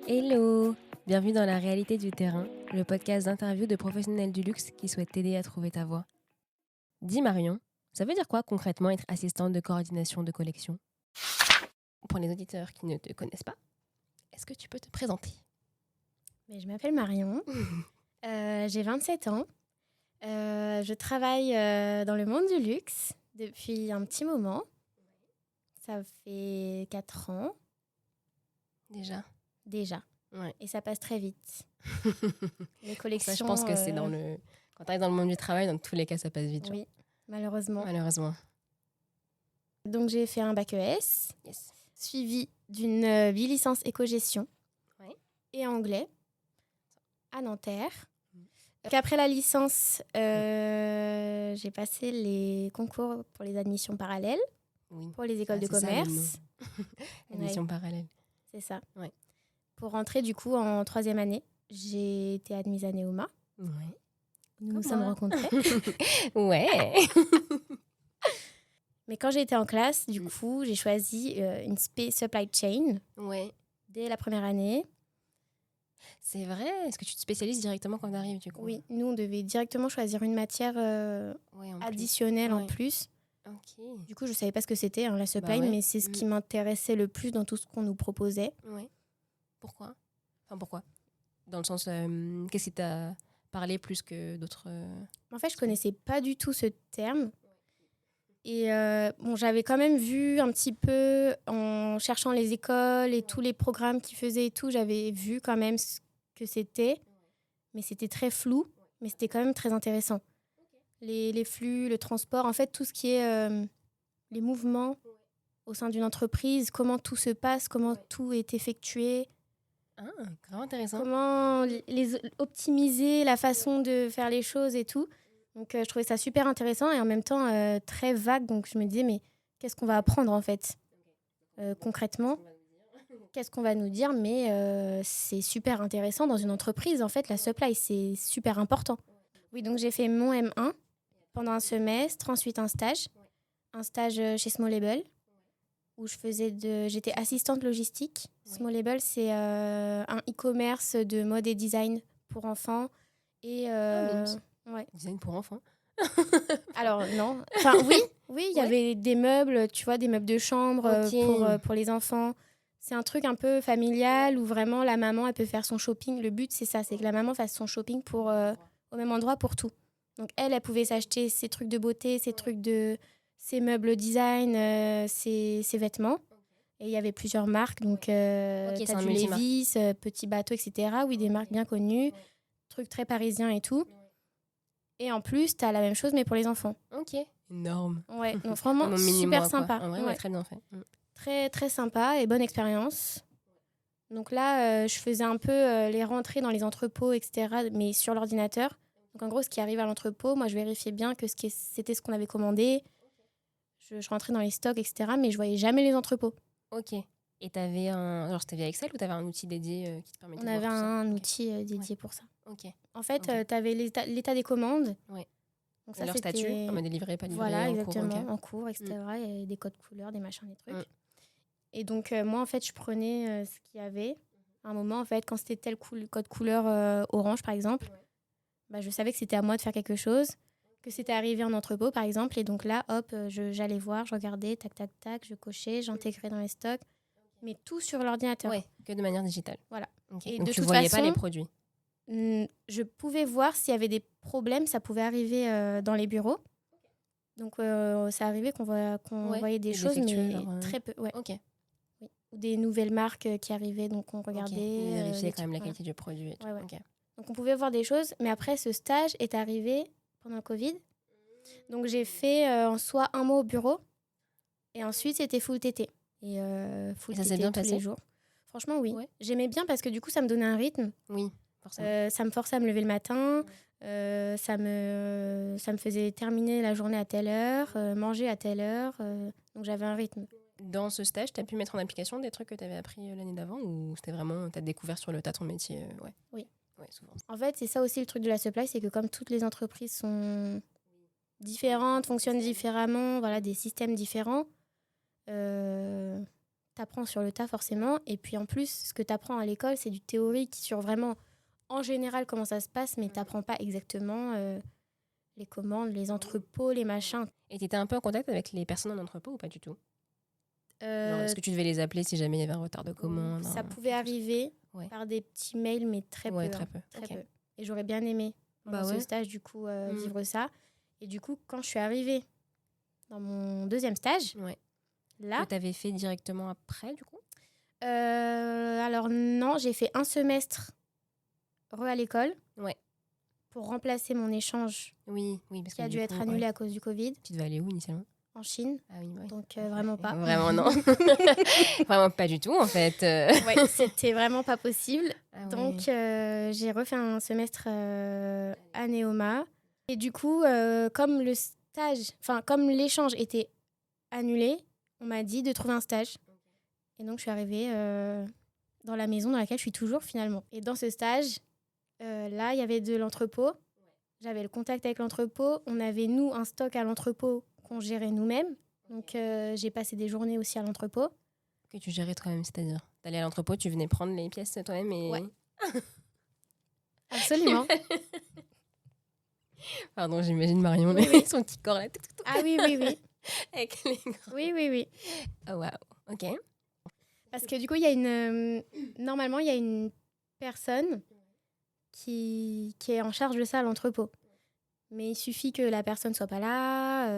Hello! Bienvenue dans la réalité du terrain, le podcast d'interview de professionnels du luxe qui souhaitent t'aider à trouver ta voie. Dis Marion, ça veut dire quoi concrètement être assistante de coordination de collection? Pour les auditeurs qui ne te connaissent pas, est-ce que tu peux te présenter? Mais je m'appelle Marion, j'ai 27 ans, je travaille dans le monde du luxe depuis un petit moment, ça fait 4 ans déjà, Ouais. et ça passe très vite. Les collections... Ça, je pense que c'est dans le... Quand tu arrives dans le monde du travail, dans tous les cas, ça passe vite. Oui, malheureusement. Donc j'ai fait un bac ES, suivi d'une bi-licence éco-gestion et anglais à Nanterre. Donc après la licence, j'ai passé les concours pour les admissions parallèles, pour les écoles de commerce. Admission parallèle. C'est ça. Ouais. Pour rentrer du coup en 3e année, j'ai été admise à Neoma. Ouais. Nous nous sommes rencontrés. Ouais. Mais quand j'ai été en classe, du coup, j'ai choisi une supply chain dès la première année. C'est vrai? Est-ce que tu te spécialises directement quand tu arrives du coup? Oui, nous on devait directement choisir une matière additionnelle en plus. Okay. Du coup, je ne savais pas ce que c'était, la supply, mais c'est ce qui m'intéressait le plus dans tout ce qu'on nous proposait. Ouais. Pourquoi? Dans le sens, qu'est-ce qui t'a parlé plus que d'autres En fait, je ne connaissais pas du tout ce terme. Et j'avais quand même vu un petit peu, en cherchant les écoles et tous les programmes qu'ils faisaient et tout, j'avais vu quand même ce que c'était. Mais c'était très flou, mais c'était quand même très intéressant. Les flux, le transport, en fait, tout ce qui est les mouvements au sein d'une entreprise, comment tout se passe, comment tout est effectué. Grave intéressant. Comment optimiser la façon de faire les choses et tout. Donc, je trouvais ça super intéressant et en même temps très vague. Donc, je me disais, mais qu'est-ce qu'on va apprendre en fait concrètement? Qu'est-ce qu'on va nous dire? Mais c'est super intéressant dans une entreprise. En fait, la supply, c'est super important. Oui, donc j'ai fait mon M1 pendant un semestre, ensuite un stage chez Small Label, où j'étais assistante logistique. Small Label, c'est un e-commerce de mode et design pour enfants. Et, Design pour enfants? Alors, non. Enfin, oui, il y avait des meubles, tu vois, des meubles de chambre pour les enfants. C'est un truc un peu familial où vraiment la maman, elle peut faire son shopping. Le but, c'est ça, c'est que la maman fasse son shopping au même endroit pour tout. Donc, elle pouvait s'acheter ses trucs de beauté, ses meubles design, ses vêtements. Et il y avait plusieurs marques. Donc, t'as du Levi's, Petit Bateau, etc. Oui, des marques bien connues. Trucs très parisiens et tout. Et en plus, t'as la même chose, mais pour les enfants. Ok. Énorme. Ouais, donc vraiment super sympa. En vrai, très bien fait. Très, très sympa et bonne expérience. Donc là, je faisais un peu les rentrées dans les entrepôts, etc., mais sur l'ordinateur. Donc en gros, ce qui arrive à l'entrepôt, moi, je vérifiais bien que c'était ce qu'on avait commandé. Je rentrais dans les stocks, etc., mais je voyais jamais les entrepôts. Ok. Et t'avais genre c'était via Excel ou t'avais un outil dédié qui te permettait de voir tout ça? On avait un outil dédié pour ça. Ok. En fait, t'avais l'état des commandes. Ouais. Donc ça, leur c'était... statut, en mode délivré, pas livré, voilà, en exactement, cours, okay. En cours, etc. Il y avait des codes couleurs, des machins, des trucs. Et donc, moi, en fait, je prenais ce qu'il y avait. À un moment, en fait, quand c'était tel code couleur orange, par exemple, je savais que c'était à moi de faire quelque chose, que c'était arrivé en entrepôt, par exemple. Et donc là, hop, j'allais voir, je regardais, tac, tac, tac, je cochais, j'intégrais dans les stocks. Mais tout sur l'ordinateur. Ouais, que de manière digitale. Voilà. Okay. Et donc, de tu toute voyais façon, pas les produits? Je pouvais voir s'il y avait des problèmes, ça pouvait arriver dans les bureaux. Donc, ça arrivait qu'on voyait des choses, mais très peu. Ouais. Ok. Oui. Ou des nouvelles marques qui arrivaient, donc on regardait. Okay. Vérifier quand même la qualité du produit. Et tout. Ouais. Okay. Donc, on pouvait voir des choses, mais après, ce stage est arrivé pendant le Covid. Donc, j'ai fait en soit un mois au bureau, et ensuite, c'était full TT. Et full ça TT s'est bien tous passé? les jours. Franchement, oui. Ouais. J'aimais bien parce que du coup, ça me donnait un rythme. Oui, forcément. Ça me forçait à me lever le matin. Ça me faisait terminer la journée à telle heure, manger à telle heure. Donc, j'avais un rythme. Dans ce stage, tu as pu mettre en application des trucs que tu avais appris l'année d'avant ou c'était vraiment, tu as découvert sur le tas ton métier Oui. Ouais, souvent. En fait, c'est ça aussi le truc de la supply, c'est que comme toutes les entreprises sont différentes, fonctionnent différemment, voilà, des systèmes différents, t'apprends sur le tas forcément. Et puis en plus, ce que t'apprends à l'école, c'est du théorique sur vraiment, en général, comment ça se passe, mais t'apprends pas exactement les commandes, les entrepôts, les machins. Et t'étais un peu en contact avec les personnes en entrepôt ou pas du tout? Genre, Euh, est-ce que tu devais les appeler si jamais il y avait un retard de commande? ça pouvait arriver Ouais. par des petits mails, mais très Ouais, peu. très hein, peu. très Ok. peu. Et j'aurais bien aimé, pendant Bah ce ouais. stage, du coup, vivre ça. Et du coup, quand je suis arrivée dans mon deuxième stage, Ouais. là, Que t'avais fait directement après, du coup? alors non, j'ai fait un semestre à l'école Ouais. pour remplacer mon échange Oui, parce qui a que dû du être coup, annulé ouais. à cause du Covid Tu devais aller où initialement? en Chine. Ah oui, bah oui. Donc vraiment pas. Vraiment non. Vraiment pas du tout, en fait. Ouais, c'était vraiment pas possible. Ah ouais. Donc j'ai refait un semestre à Neoma. Et du coup, comme comme l'échange était annulé, on m'a dit de trouver un stage. Et donc je suis arrivée dans la maison dans laquelle je suis toujours finalement. Et dans ce stage, là, il y avait de l'entrepôt. J'avais le contact avec l'entrepôt. On avait, nous, un stock à l'entrepôt qu'on gérait nous-mêmes. Donc, j'ai passé des journées aussi à l'entrepôt. Que tu gérais toi-même, c'est-à-dire t'allais à l'entrepôt, tu venais prendre les pièces toi-même et... Ouais. Absolument. Pardon, j'imagine Marion, Oui, avec son petit corps là. Ah oui, oui, oui. Avec les grands... Oui, oui, oui. Oh waouh, ok. Parce que du coup, il y a normalement, il y a une personne qui est en charge de ça à l'entrepôt. Mais il suffit que la personne soit pas là,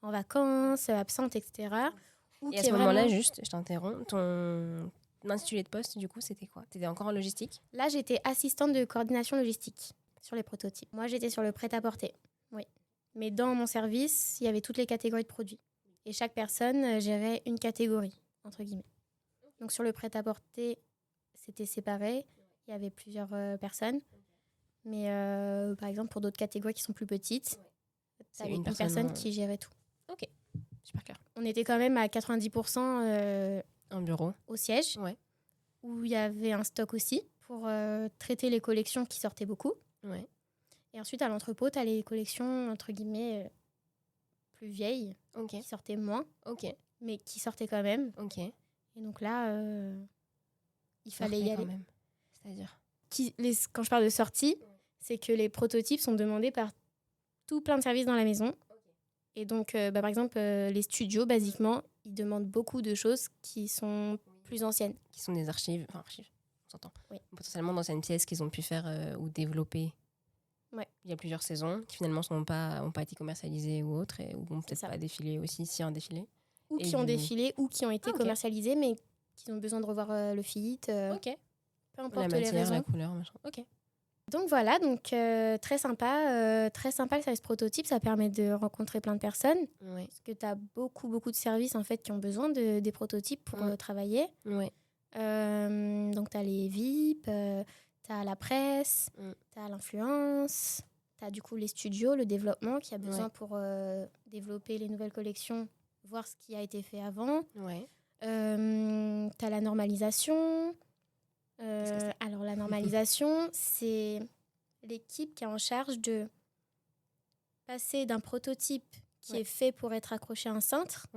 en vacances, absente, etc. Ou Et à qui ce est moment-là, vraiment... juste, je t'interromps, ton intitulé de poste, du coup, c'était quoi? T'étais encore en logistique? Là, j'étais assistante de coordination logistique sur les prototypes. Moi, j'étais sur le prêt-à-porter, oui. Mais dans mon service, il y avait toutes les catégories de produits. Et chaque personne gérait une catégorie, entre guillemets. Donc, sur le prêt-à-porter, c'était séparé. Il y avait plusieurs personnes. Mais par exemple, pour d'autres catégories qui sont plus petites, C'est t'avais une une personne personne, qui gérait tout. Ok, super clair. On était quand même à 90% Un bureau? au siège, Ouais. où il y avait un stock aussi pour traiter les collections qui sortaient beaucoup. Ouais. Et ensuite, à l'entrepôt, tu as les collections, entre guillemets, plus vieilles, Ok. qui sortaient moins, Ok. mais qui sortaient quand même. Ok. Et donc là, il fallait y Sortait aller. quand même. C'est-à-dire? Quand je parle de sortie, c'est que les prototypes sont demandés par tout plein de services dans la maison. Et donc, par exemple, les studios, basiquement, ils demandent beaucoup de choses qui sont plus anciennes. Qui sont des archives, on s'entend. Oui. Potentiellement d'anciennes pièces qu'ils ont pu faire ou développer. Ouais. Il y a plusieurs saisons qui finalement n'ont pas été commercialisées ou autres, ou n'ont peut-être ça. pas défilé aussi, si un défilé. Ou Et qui ont défilé, ou qui ont été ok. commercialisés, mais qui ont besoin de revoir le fit. Ok. Peu importe la les matière, raisons. la couleur, machin. Ok. Donc voilà, très sympa le service prototype, ça permet de rencontrer plein de personnes. Ouais. Parce que tu as beaucoup de services en fait qui ont besoin des prototypes pour travailler. Ouais. Donc tu as les VIP, tu as la presse, tu as l'influence, tu as du coup les studios, le développement qui a besoin pour développer les nouvelles collections, voir ce qui a été fait avant. Ouais. Tu as la normalisation. Alors la normalisation, c'est l'équipe qui est en charge de passer d'un prototype qui est fait pour être accroché à un cintre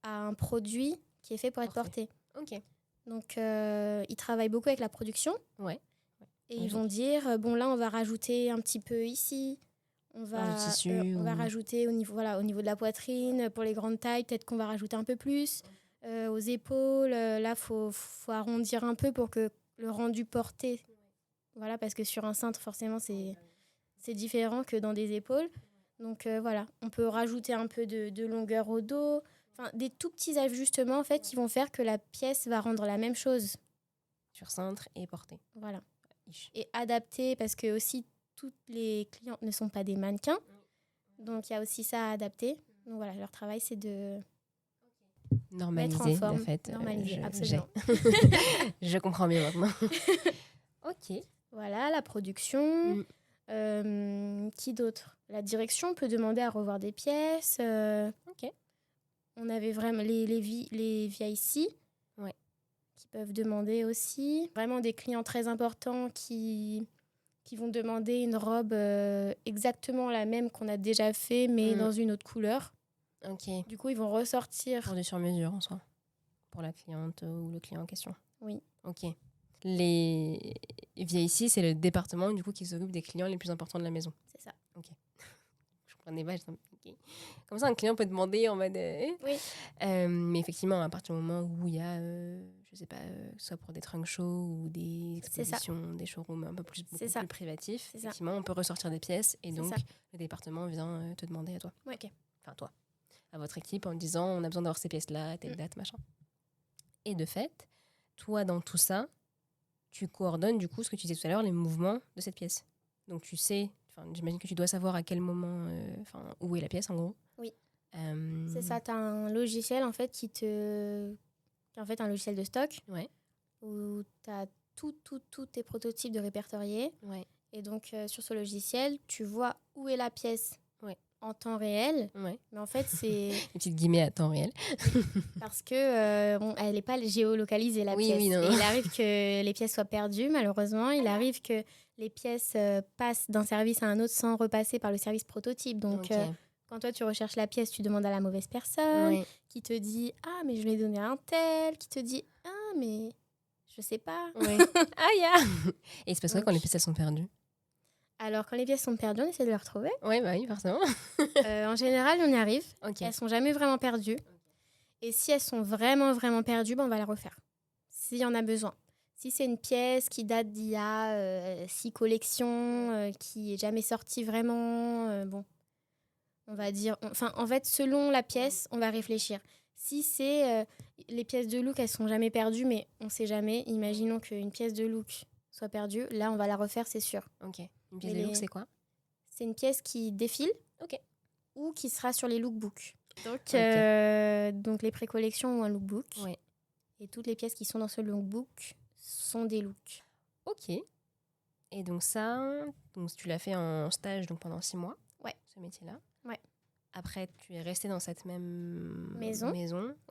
à un produit qui est fait pour être porté. Ok. Donc ils travaillent beaucoup avec la production et ils vont dire bon là on va rajouter un petit peu ici, on va rajouter au niveau de la poitrine pour les grandes tailles, peut-être qu'on va rajouter un peu plus. Aux épaules, là, faut arrondir un peu pour que le rendu porté, voilà, parce que sur un cintre, forcément, c'est différent que dans des épaules. Donc voilà, on peut rajouter un peu de longueur au dos, enfin des tout petits ajustements en fait qui vont faire que la pièce va rendre la même chose sur cintre et porté. Voilà. Et adapté parce que aussi tous les clients ne sont pas des mannequins, donc il y a aussi ça à adapter. Donc voilà, leur travail c'est de normaliser forme, la fête. Absolument. Je comprends mieux maintenant. Ok. Voilà, la production. Qui d'autre? La direction peut demander à revoir des pièces. Ok. On avait vraiment les VIC qui peuvent demander aussi. Vraiment des clients très importants qui vont demander une robe exactement la même qu'on a déjà fait, mais dans une autre couleur. Ok. Du coup, ils vont ressortir... Pour du sur-mesure en soi. pour la cliente ou le client en question. Oui. Ok. Les VIC, c'est le département du coup qui s'occupe des clients les plus importants de la maison. C'est ça. Ok. Je comprenais pas. Okay. Comme ça, un client peut demander en mode. Oui. Mais effectivement, à partir du moment où il y a, je sais pas, soit pour des trunk shows ou des expositions, des showrooms un peu beaucoup plus privatifs, effectivement, on peut ressortir des pièces et donc le département vient te demander à toi. Oui. Ok. Enfin, toi. À votre équipe en disant on a besoin d'avoir ces pièces-là, telle date, machin. Et de fait, toi, dans tout ça, tu coordonnes du coup ce que tu disais tout à l'heure, les mouvements de cette pièce. Donc tu sais, j'imagine que tu dois savoir à quel moment, où est la pièce en gros. Oui. C'est ça, tu as un logiciel en fait qui est en fait un logiciel de stock où tu as tous tes prototypes de répertoriés. Ouais. Et donc sur ce logiciel, tu vois où est la pièce en temps réel. Ouais. Mais en fait, c'est... Une petite guillemets à temps réel. Parce que elle n'est pas géolocalisée, la pièce. Oui, non. Et il arrive que les pièces soient perdues, malheureusement. Il arrive que les pièces passent d'un service à un autre sans repasser par le service prototype. Donc, quand toi, tu recherches la pièce, tu demandes à la mauvaise personne qui te dit « Ah, mais je l'ai donné à un tel », qui te dit « Ah, mais je sais pas. » Et c'est parce que quand les pièces, elles sont perdues. Alors, quand les pièces sont perdues, on essaie de les retrouver. Oui, forcément. En général, on y arrive. Elles ne sont jamais vraiment perdues. Et si elles sont vraiment, vraiment perdues, on va les refaire. S'il y en a besoin. Si c'est une pièce qui date d'il y a 6 collections, qui n'est jamais sortie vraiment, on va dire... en fait, selon la pièce, on va réfléchir. Si c'est les pièces de look, elles ne sont jamais perdues, mais on ne sait jamais. Imaginons qu'une pièce de look soit perdue. Là, on va la refaire, c'est sûr. Ok. Une pièce de look, c'est quoi ? C'est une pièce qui défile ou qui sera sur les lookbooks. Donc les pré-collections ont un lookbook. Ouais. Et toutes les pièces qui sont dans ce lookbook sont des looks. Ok. Et donc tu l'as fait en stage donc pendant 6 mois, ce métier-là. Ouais. Après, tu es restée dans cette même maison,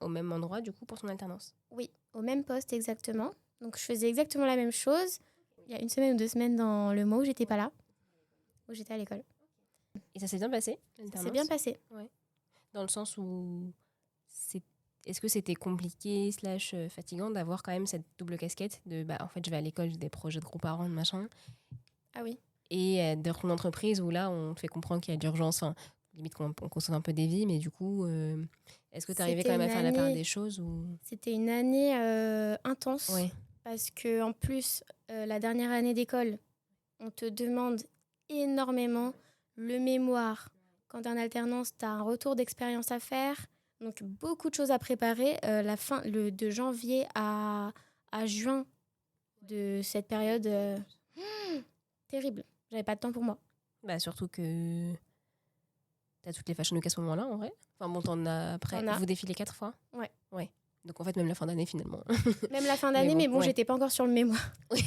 au même endroit du coup pour ton alternance. Oui, au même poste exactement. Donc je faisais exactement la même chose. Il y a 1 semaine ou 2 semaines dans le mois où j'étais pas là, où j'étais à l'école. Et ça s'est bien passé, l'alternance ? Ça s'est bien passé. Ouais. Dans le sens où est-ce que c'était compliqué / fatigant d'avoir quand même cette double casquette de en fait je vais à l'école, j'ai des projets de groupe à rendre, machin. Ah oui. Et de ton entreprise où là on te fait comprendre qu'il y a d'urgence, limite qu'on consomme un peu des vies, mais du coup est-ce que tu arrivais quand même à faire la part des choses ou... C'était une année intense. Ouais. Parce que en plus la dernière année d'école, on te demande énormément le mémoire. Quand tu es en alternance, tu as un retour d'expérience à faire. Donc, beaucoup de choses à préparer. De janvier à juin de cette période, terrible. J'avais pas de temps pour moi. Surtout que tu as toutes les Fashion Week à ce moment-là, en vrai. Enfin bon, t'en as après. Vous défilez 4 fois ? Ouais. Donc, en fait, même la fin d'année, finalement. Même la fin d'année, mais bon, j'étais pas encore sur le mémoire. Oui.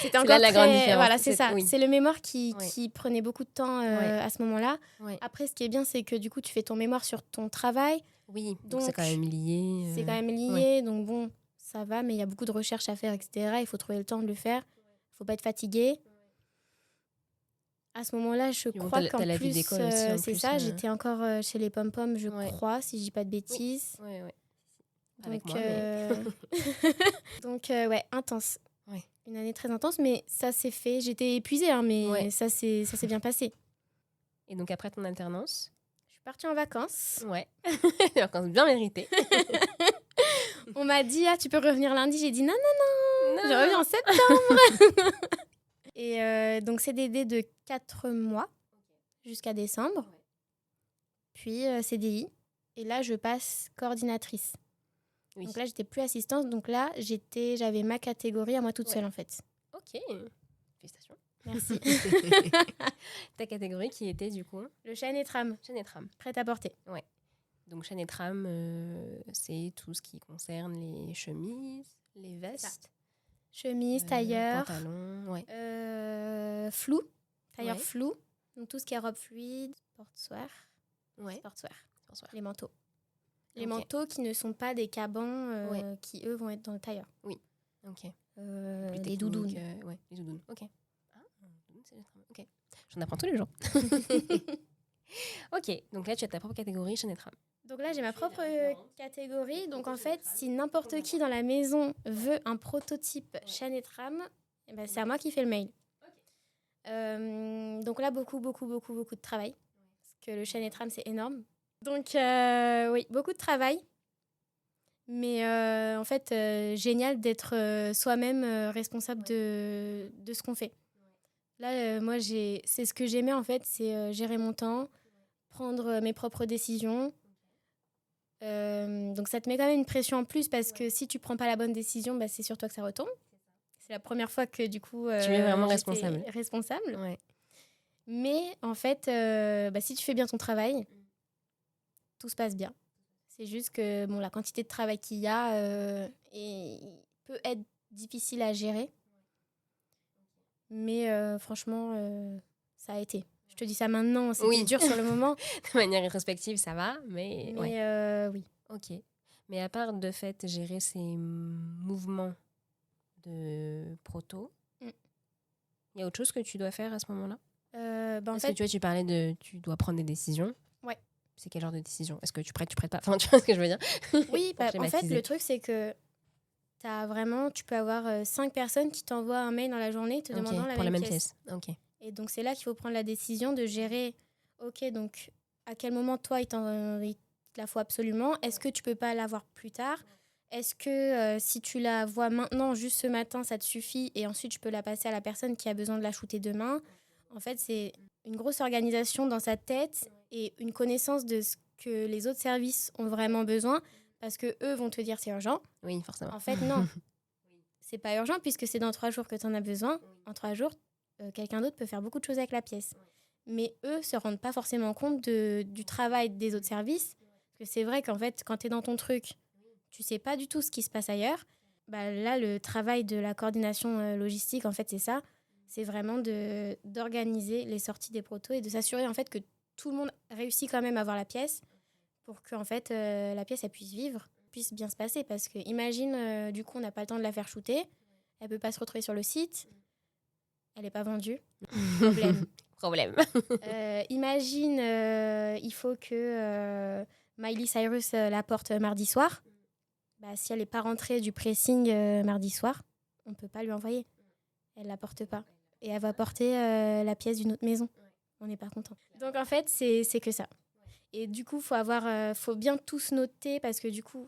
C'était encore là la grande différence. Voilà, c'est ça. Oui. C'est le mémoire qui prenait beaucoup de temps à ce moment-là. Ouais. Après, ce qui est bien, c'est que du coup, tu fais ton mémoire sur ton travail. Oui, donc c'est quand même lié. C'est quand même lié, donc bon, ça va, mais il y a beaucoup de recherches à faire, etc. Il faut trouver le temps de le faire. Il faut pas être fatigué. À ce moment-là, je crois qu'en plus, c'est ça, j'étais encore chez les Pom-Pom, je crois, si je dis pas de bêtises. Oui. Donc, avec moi, mais... donc intense. Ouais. Une année très intense, mais ça s'est fait. J'étais épuisée, mais ça s'est bien passé. Et donc après ton alternance, je suis partie en vacances. Ouais, des vacances bien méritées. On m'a dit, tu peux revenir lundi. J'ai dit non. Je reviens en septembre. Et donc CDD de 4 mois jusqu'à décembre. Puis CDI. Et là, je passe coordinatrice. Oui. Donc là, j'étais plus assistante. Donc là, j'avais ma catégorie à moi toute seule, en fait. Ok. Félicitations. Merci. Ta catégorie qui était, du coup ? Le chaîne et trame. Prêt à porter. Ouais. Donc, chaîne et trame, c'est tout ce qui concerne les chemises, les vestes. Chemises, tailleurs. Pantalons, flou. Tailleurs flou. Donc, tout ce qui est robe fluide, sportswear. Sportswear. Les manteaux. Les manteaux qui ne sont pas des cabans qui, eux, vont être dans le tailleur. Oui. Ok. Les doudounes. Les doudounes. Ok. Ok. J'en apprends tous les jours. Ok. Donc là, tu as ta propre catégorie chaîne et trame. Donc là, j'ai ma propre catégorie. Donc en fait, si n'importe qui dans la maison veut un prototype chaîne et trame, eh ben, c'est à moi qui fais le mail. Donc là, beaucoup de travail. Parce que le chaîne et trame, c'est énorme. Donc oui, beaucoup de travail. Mais en fait, génial d'être soi-même responsable de ce qu'on fait. Là, moi, c'est ce que j'aimais en fait, c'est gérer mon temps, prendre mes propres décisions. Donc ça te met quand même une pression en plus parce que si tu prends pas la bonne décision, bah, c'est sur toi que ça retombe. C'est la première fois que du coup tu es vraiment j'étais responsable. Ouais. Mais en fait, bah, si tu fais bien ton travail, tout se passe bien. C'est juste que bon, la quantité de travail qu'il y a peut être difficile à gérer. Mais franchement, ça a été. Je te dis ça maintenant, c'était dur sur le moment. De manière rétrospective, ça va, mais oui. Ok. Mais à part de fait gérer ces mouvements de proto, il y a autre chose que tu dois faire à ce moment-là? Parce que tu parlais tu dois prendre des décisions. Ouais. C'est quel genre de décision? Est-ce que tu prêtes pas? Enfin, tu vois ce que je veux dire? Oui, en fait, le truc, c'est que tu peux avoir 5 personnes qui t'envoient un mail dans la journée te demandant la même pièce. Okay. Et donc, c'est là qu'il faut prendre la décision de gérer, ok, donc à quel moment, toi, il te la faut absolument. Est-ce que tu peux pas l'avoir plus tard? Est-ce que si tu la vois maintenant, juste ce matin, ça te suffit et ensuite, tu peux la passer à la personne qui a besoin de la shooter demain? En fait, c'est une grosse organisation dans sa tête et une connaissance de ce que les autres services ont vraiment besoin parce que eux vont te dire c'est urgent. Oui, forcément. En fait, non. C'est pas urgent puisque c'est dans 3 jours que tu en as besoin. En 3 jours, quelqu'un d'autre peut faire beaucoup de choses avec la pièce. Mais eux se rendent pas forcément compte du travail des autres services. Parce que c'est vrai qu'en fait, quand tu es dans ton truc, tu sais pas du tout ce qui se passe ailleurs. Bah, là, le travail de la coordination logistique, en fait, c'est ça. C'est vraiment d'organiser les sorties des protos et de s'assurer en fait que tout le monde réussit quand même à avoir la pièce pour que en fait, la pièce elle puisse vivre, puisse bien se passer. Parce que imagine, du coup, on n'a pas le temps de la faire shooter. Elle peut pas se retrouver sur le site. Elle n'est pas vendue. Problème. Imagine, il faut que Miley Cyrus la porte mardi soir. Bah, si elle n'est pas rentrée du pressing mardi soir, on ne peut pas lui envoyer. Elle ne la porte pas. Et elle va porter la pièce d'une autre maison. On n'est pas content. Donc en fait, c'est que ça. Et du coup, faut bien tous noter parce que du coup,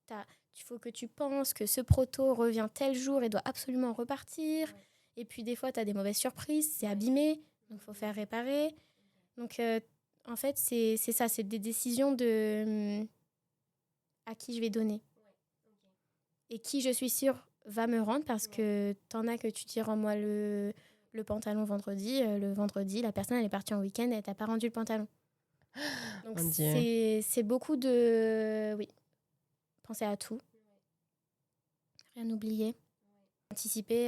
il faut que tu penses que ce proto revient tel jour et doit absolument repartir. Et puis des fois, tu as des mauvaises surprises, c'est abîmé, donc il faut faire réparer. Donc en fait, c'est ça, c'est des décisions de à qui je vais donner. Et qui, je suis sûre, va me rendre parce que t'en as que tu dis rends-moi le pantalon vendredi. Le vendredi, la personne elle est partie en week-end et elle t'a pas rendu le pantalon. Donc c'est beaucoup de... Oui, penser à tout. Rien oublier. Anticiper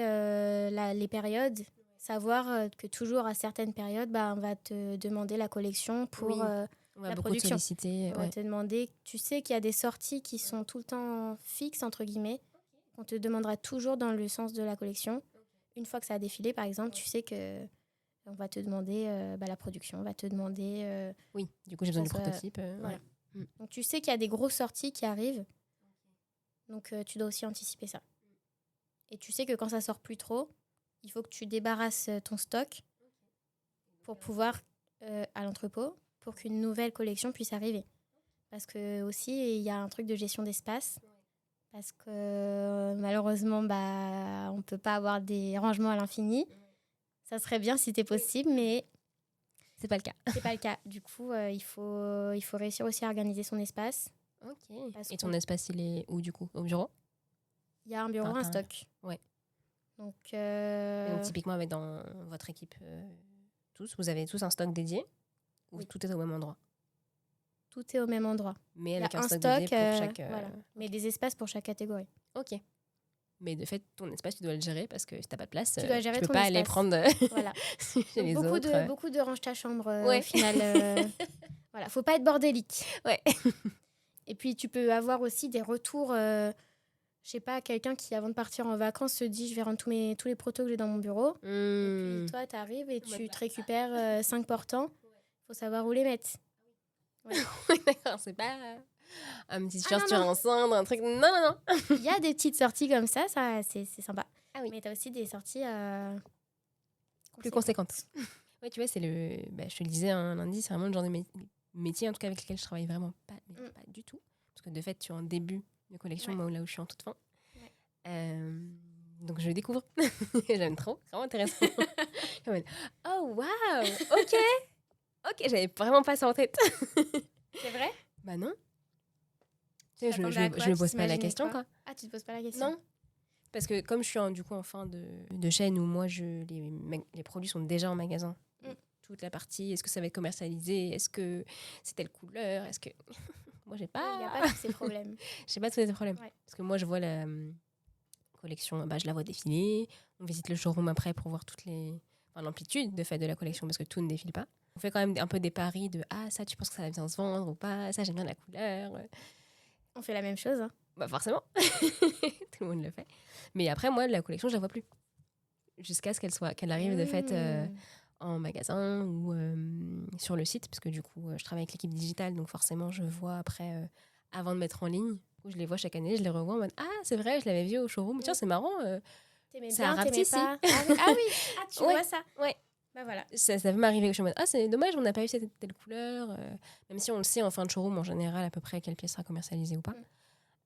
les périodes. Savoir que toujours à certaines périodes, bah, on va te demander la collection pour la production. On va te demander... Tu sais qu'il y a des sorties qui sont tout le temps fixes, entre guillemets. On te demandera toujours dans le sens de la collection. Une fois que ça a défilé, par exemple, tu sais que... On va te demander la production, on va te demander... oui, du coup, j'ai besoin du prototype. Voilà. Donc, tu sais qu'il y a des grosses sorties qui arrivent. Donc, tu dois aussi anticiper ça. Et tu sais que quand ça sort plus trop, il faut que tu débarrasses ton stock pour pouvoir, à l'entrepôt, pour qu'une nouvelle collection puisse arriver. Parce que aussi, il y a un truc de gestion d'espace. Parce que malheureusement, on ne peut pas avoir des rangements à l'infini. Ça serait bien si c'était possible, mais c'est pas le cas. C'est pas le cas. Du coup, il faut réussir aussi à organiser son espace. Ok. Et ton espace, il est où du coup? Au bureau? Il y a un bureau, un stock. Ouais. Donc, typiquement, avec dans votre équipe, vous avez tous un stock dédié? Ou tout est au même endroit? Tout est au même endroit. Mais avec un stock dédié pour chaque... Voilà. Mais des espaces pour chaque catégorie. Ok. Mais de fait, ton espace, tu dois le gérer parce que si tu n'as pas de place, tu dois gérer peux ton pas espace. aller prendre voilà. chez les autres. Beaucoup de range ta chambre au final. Voilà, faut pas être bordélique. Ouais. Et puis, tu peux avoir aussi des retours... je sais pas, quelqu'un qui, avant de partir en vacances, se dit « Je vais rendre tous les protos que j'ai dans mon bureau. Et puis, toi, tu arrives et tu te récupères 5 portants. Il faut savoir où les mettre. Ouais. D'accord, c'est pas un petit Ah short non, sur non. un cintre, un truc. Non, non, non. Il y a des petites sorties comme ça c'est sympa. Ah oui. Mais t'as aussi des sorties Plus conséquente. Ouais, tu vois, c'est je te le disais un lundi, c'est vraiment le genre de métier, en tout cas, avec lequel je travaille vraiment pas, mais pas du tout. Parce que de fait, tu es en début de collection, moi, là où je suis en toute fin. Ouais. Donc, je découvre. J'aime trop, vraiment intéressant. Oh, waouh, ok. Ok, j'avais vraiment pas ça en tête. C'est vrai? Bah non. Tu sais, je T'attendais à quoi? me Tu pose pas la t'imaginais question, quoi? quoi. Ah, tu te poses pas la question? Non. Parce que comme je suis du coup en fin de chaîne où moi, les produits sont déjà en magasin. Toute la partie, est-ce que ça va être commercialisé? Est-ce que c'est telle couleur? Est-ce que... Moi, j'ai pas... Il n'y a pas tous ces problèmes. J'ai pas tous ces problèmes. Ouais. Parce que moi, je vois la collection, je la vois défiler. On visite le showroom après pour voir l'amplitude de fait de la collection parce que tout ne défile pas. On fait quand même un peu des paris de ça, tu penses que ça va bien se vendre ou pas? Ça, j'aime bien la couleur. On fait la même chose. Hein. Bah forcément, tout le monde le fait. Mais après, moi, la collection, je la vois plus. Jusqu'à ce qu'elle arrive de fait en magasin ou sur le site, parce que du coup, je travaille avec l'équipe digitale, donc forcément, je vois après, avant de mettre en ligne, où je les vois chaque année, je les revois en mode c'est vrai, je l'avais vu au showroom. Tiens, c'est marrant. T'aimais ça bien, a t'aimais ici. pas. Ah oui, tu vois ça. Ouais. Bah voilà. Ça peut m'arriver que je suis en mode c'est dommage, on n'a pas eu cette telle couleur. Même si on le sait en fin de showroom en général à peu près quelle pièce sera commercialisée ou pas.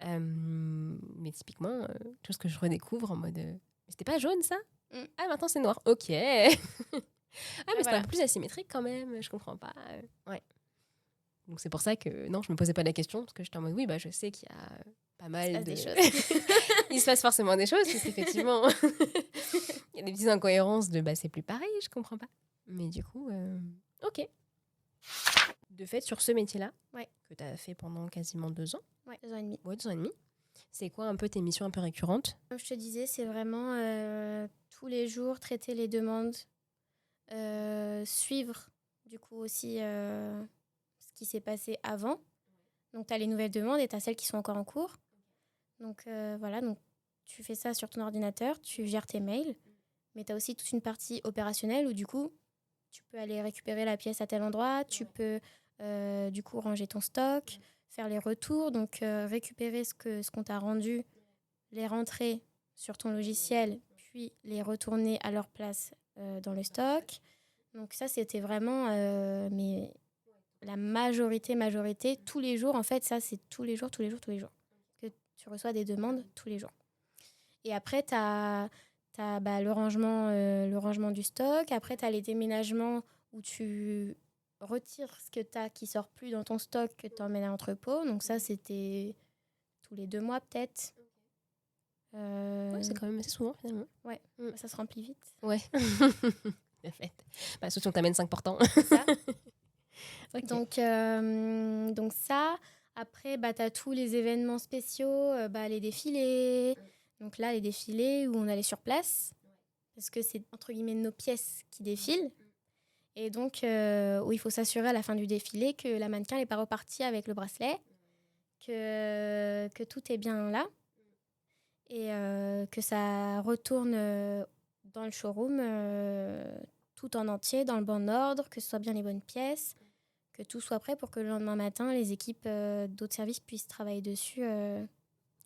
Mais typiquement, tout ce que je redécouvre en mode c'était pas jaune ça? Ah, maintenant c'est noir. Ok. Mais c'est un peu plus asymétrique quand même, je comprends pas. Ouais. Donc c'est pour ça que non, je me posais pas la question parce que j'étais en mode oui, je sais qu'il y a pas mal des choses. Il se passe forcément des choses parce qu'effectivement il y a des petites incohérences de c'est plus pareil, je comprends pas. Mais du coup, ok. De fait, sur ce métier-là, que tu as fait pendant quasiment 2 ans. Ouais, 2 ans et demi. Ouais, 2 ans et demi. C'est quoi un peu tes missions un peu récurrentes? Comme je te disais, c'est vraiment tous les jours traiter les demandes, suivre du coup aussi ce qui s'est passé avant. Donc tu as les nouvelles demandes et tu as celles qui sont encore en cours. Donc voilà, donc tu fais ça sur ton ordinateur, tu gères tes mails, mais tu as aussi toute une partie opérationnelle où du coup, tu peux aller récupérer la pièce à tel endroit, tu peux du coup ranger ton stock, faire les retours, donc récupérer ce qu'on t'a rendu, les rentrer sur ton logiciel, puis les retourner à leur place dans le stock. Donc ça, c'était vraiment mais la majorité, tous les jours. En fait, ça, c'est tous les jours. Que tu reçois des demandes tous les jours. Et après, tu as le rangement du stock. Après, tu as les déménagements où tu retires ce que tu as qui sort plus dans ton stock, que tu emmènes à l'entrepôt. Donc ça, c'était tous les 2 mois peut-être. Ouais, c'est quand même assez souvent finalement. Ouais, ça se remplit vite. Ouais. De fait. Sauf si on t'amène 5 portants. C'est ça. Okay. Donc ça, après, tu as tous les événements spéciaux, les défilés. Donc là, les défilés où on allait sur place, parce que c'est entre guillemets nos pièces qui défilent. Et donc, où il faut s'assurer à la fin du défilé que la mannequin n'est pas repartie avec le bracelet, que tout est bien là, et que ça retourne dans le showroom tout en entier, dans le bon ordre, que ce soit bien les bonnes pièces, que tout soit prêt pour que le lendemain matin, les équipes d'autres services puissent travailler dessus.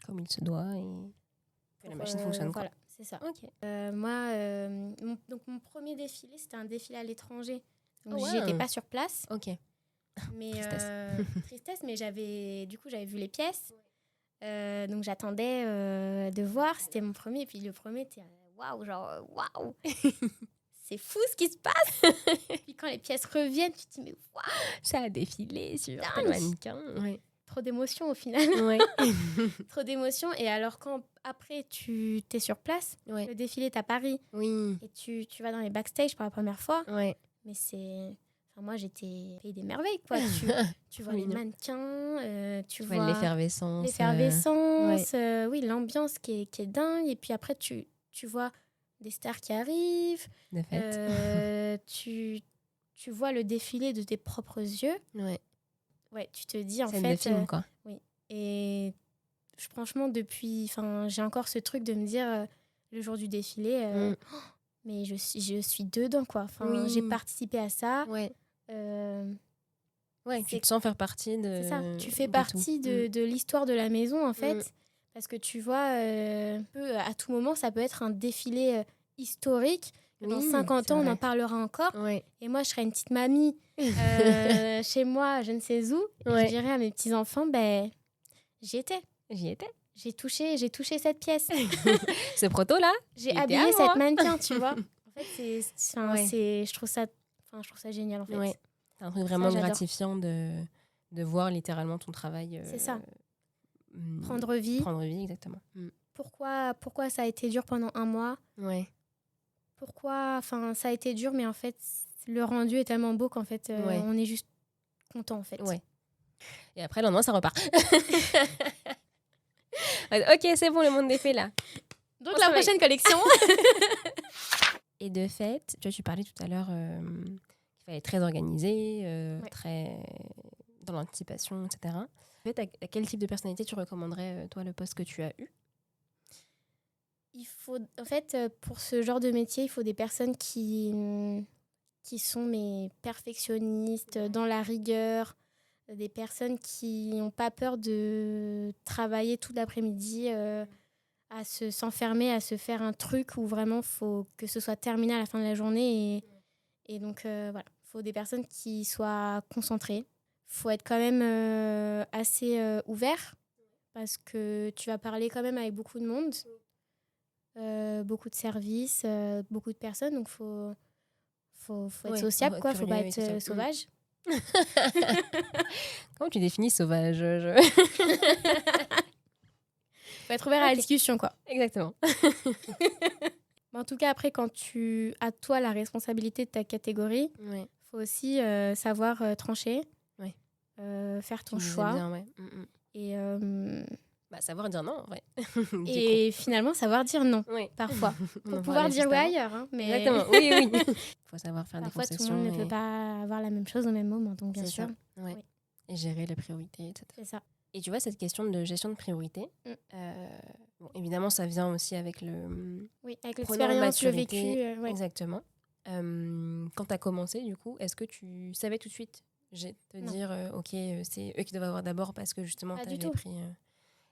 Comme il se doit et que la machine fonctionne. Voilà, c'est ça. Okay. Moi, mon premier défilé, c'était un défilé à l'étranger. Donc, wow. J'étais pas sur place. Ok. Mais, Tristesse. mais j'avais vu les pièces. Donc j'attendais de voir. C'était mon premier. Et puis le premier, t'es waouh, waouh. C'est fou ce qui se passe. Puis quand les pièces reviennent, tu te dis mais waouh. Ça a défilé sur tel mannequin. Ouais. Trop d'émotions au final. Ouais. Trop d'émotions. Et alors quand après tu t'es sur place, le défilé est à Paris. Oui. Et tu vas dans les backstage pour la première fois. Ouais. Mais c'est... Enfin, moi, j'étais pays des merveilles, quoi. Tu vois les mannequins, tu vois l'effervescence. Oui, l'ambiance qui est dingue. Et puis après, tu vois des stars qui arrivent. De fait. Tu vois le défilé de tes propres yeux. Ouais, tu te dis, en fait... C'est de film, quoi. Oui. Et franchement, depuis... Enfin, j'ai encore ce truc de me dire, le jour du défilé... mais je suis dedans, quoi. Enfin, j'ai participé à ça. Ouais. Ouais, tu te sens faire partie de. C'est ça, tu fais de partie tout. de l'histoire de la maison en fait, parce que tu vois, à tout moment, ça peut être un défilé historique. Dans 50 ans, on en parlera encore. Ouais. Et moi, je serais une petite mamie chez moi, je ne sais où. Et je dirais à mes petits-enfants, j'y étais. J'ai touché cette pièce. Ce proto-là, j'ai habillé cette mannequin, tu vois. En fait, je trouve ça génial en fait. Ouais. C'est un truc vraiment gratifiant de voir littéralement ton travail. C'est ça. Prendre vie, exactement. Pourquoi ça a été dur pendant 1 mois. Ouais. Pourquoi, ça a été dur, mais en fait, le rendu est tellement beau qu'en fait, on est juste content en fait. Ouais. Et après, le lendemain, ça repart. Ok, c'est bon, le monde des fées là. Donc la prochaine collection. Et de fait, tu parlais tout à l'heure qu'il fallait être très organisé, très dans l'anticipation, etc. En fait, à quel type de personnalité tu recommanderais, toi, le poste que tu as eu? En fait, pour ce genre de métier, il faut des personnes qui sont perfectionnistes, dans la rigueur, des personnes qui n'ont pas peur de travailler tout l'après-midi, à s'enfermer, à se faire un truc où vraiment il faut que ce soit terminé à la fin de la journée. Et donc, voilà, il faut des personnes qui soient concentrées. Il faut être quand même assez ouvert parce que tu vas parler quand même avec beaucoup de monde, beaucoup de services, beaucoup de personnes. Donc, il faut être sociable, quoi. Il ne faut pas être sauvage. Comment tu définis sauvage? Faut être ouvert à la discussion, quoi. Exactement. En tout cas, après, quand tu as, toi, la responsabilité de ta catégorie, faut aussi savoir trancher, faire ton choix. Bien, Et savoir dire non, ouais. Et finalement, savoir dire non, parfois. Pour pouvoir dire oui ailleurs. Hein, mais... Exactement, oui. Il faut savoir faire parfois, des concessions. Tout le monde ne peut pas avoir la même chose au même moment, donc bien sûr. Oui. Et gérer les priorités, etc. C'est ça. Et tu vois, cette question de gestion de priorité, évidemment, ça vient aussi avec avec l'expérience, le vécu. Exactement. Quand tu as commencé, du coup, est-ce que tu savais tout de suite dire, OK, c'est eux qui doivent avoir d'abord parce que justement, tu avais pris...